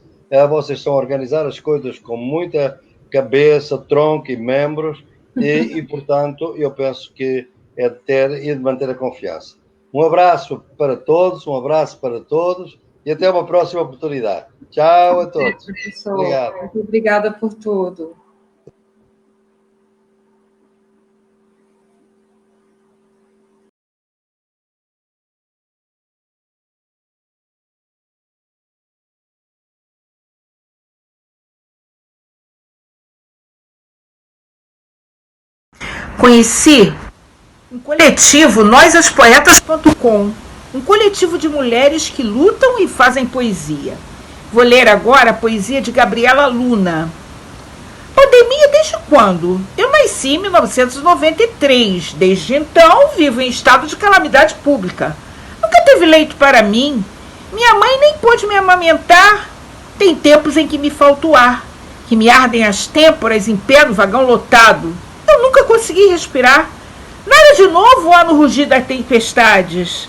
vocês estão a organizar as coisas com muita cabeça, tronco e membros, e portanto, eu penso que é de ter e de manter a confiança. Um abraço para todos e até uma próxima oportunidade. Tchau a todos. Obrigado. Muito obrigada por tudo. Conheci um coletivo, nós.as.poetas.com, um coletivo de mulheres que lutam e fazem poesia. Vou ler agora a poesia de Gabriela Luna. Pandemia desde quando? Eu nasci em 1993. Desde então, vivo em estado de calamidade pública. Nunca teve leito para mim. Minha mãe nem pôde me amamentar. Tem tempos em que me falta o ar, que me ardem as têmporas em pé no vagão lotado. Eu nunca consegui respirar. Nada de novo há no rugir das tempestades.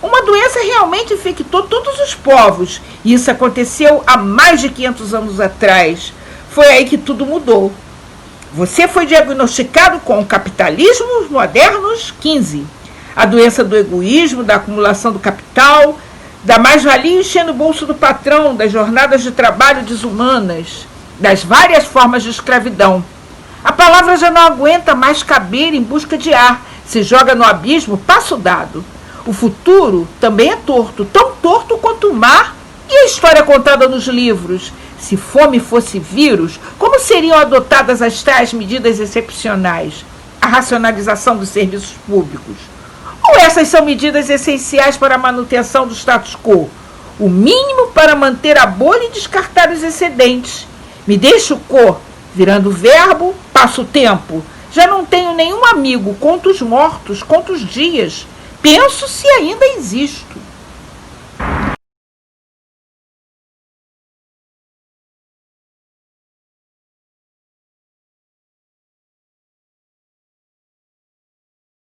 Uma doença realmente infectou todos os povos. E isso aconteceu há mais de 500 anos atrás. Foi aí que tudo mudou. Você foi diagnosticado com o capitalismo modernos 15. A doença do egoísmo, da acumulação do capital, da mais-valia enchendo o bolso do patrão, das jornadas de trabalho desumanas, das várias formas de escravidão. A palavra já não aguenta mais caber em busca de ar. Se joga no abismo, passo dado. O futuro também é torto, tão torto quanto o mar e a história contada nos livros. Se fome fosse vírus, como seriam adotadas as tais medidas excepcionais? A racionalização dos serviços públicos. Ou essas são medidas essenciais para a manutenção do status quo? O mínimo para manter a bolha e descartar os excedentes. Me deixo virando verbo, passo o tempo. Já não tenho nenhum amigo, conto os mortos, conto os dias. Penso se ainda existo.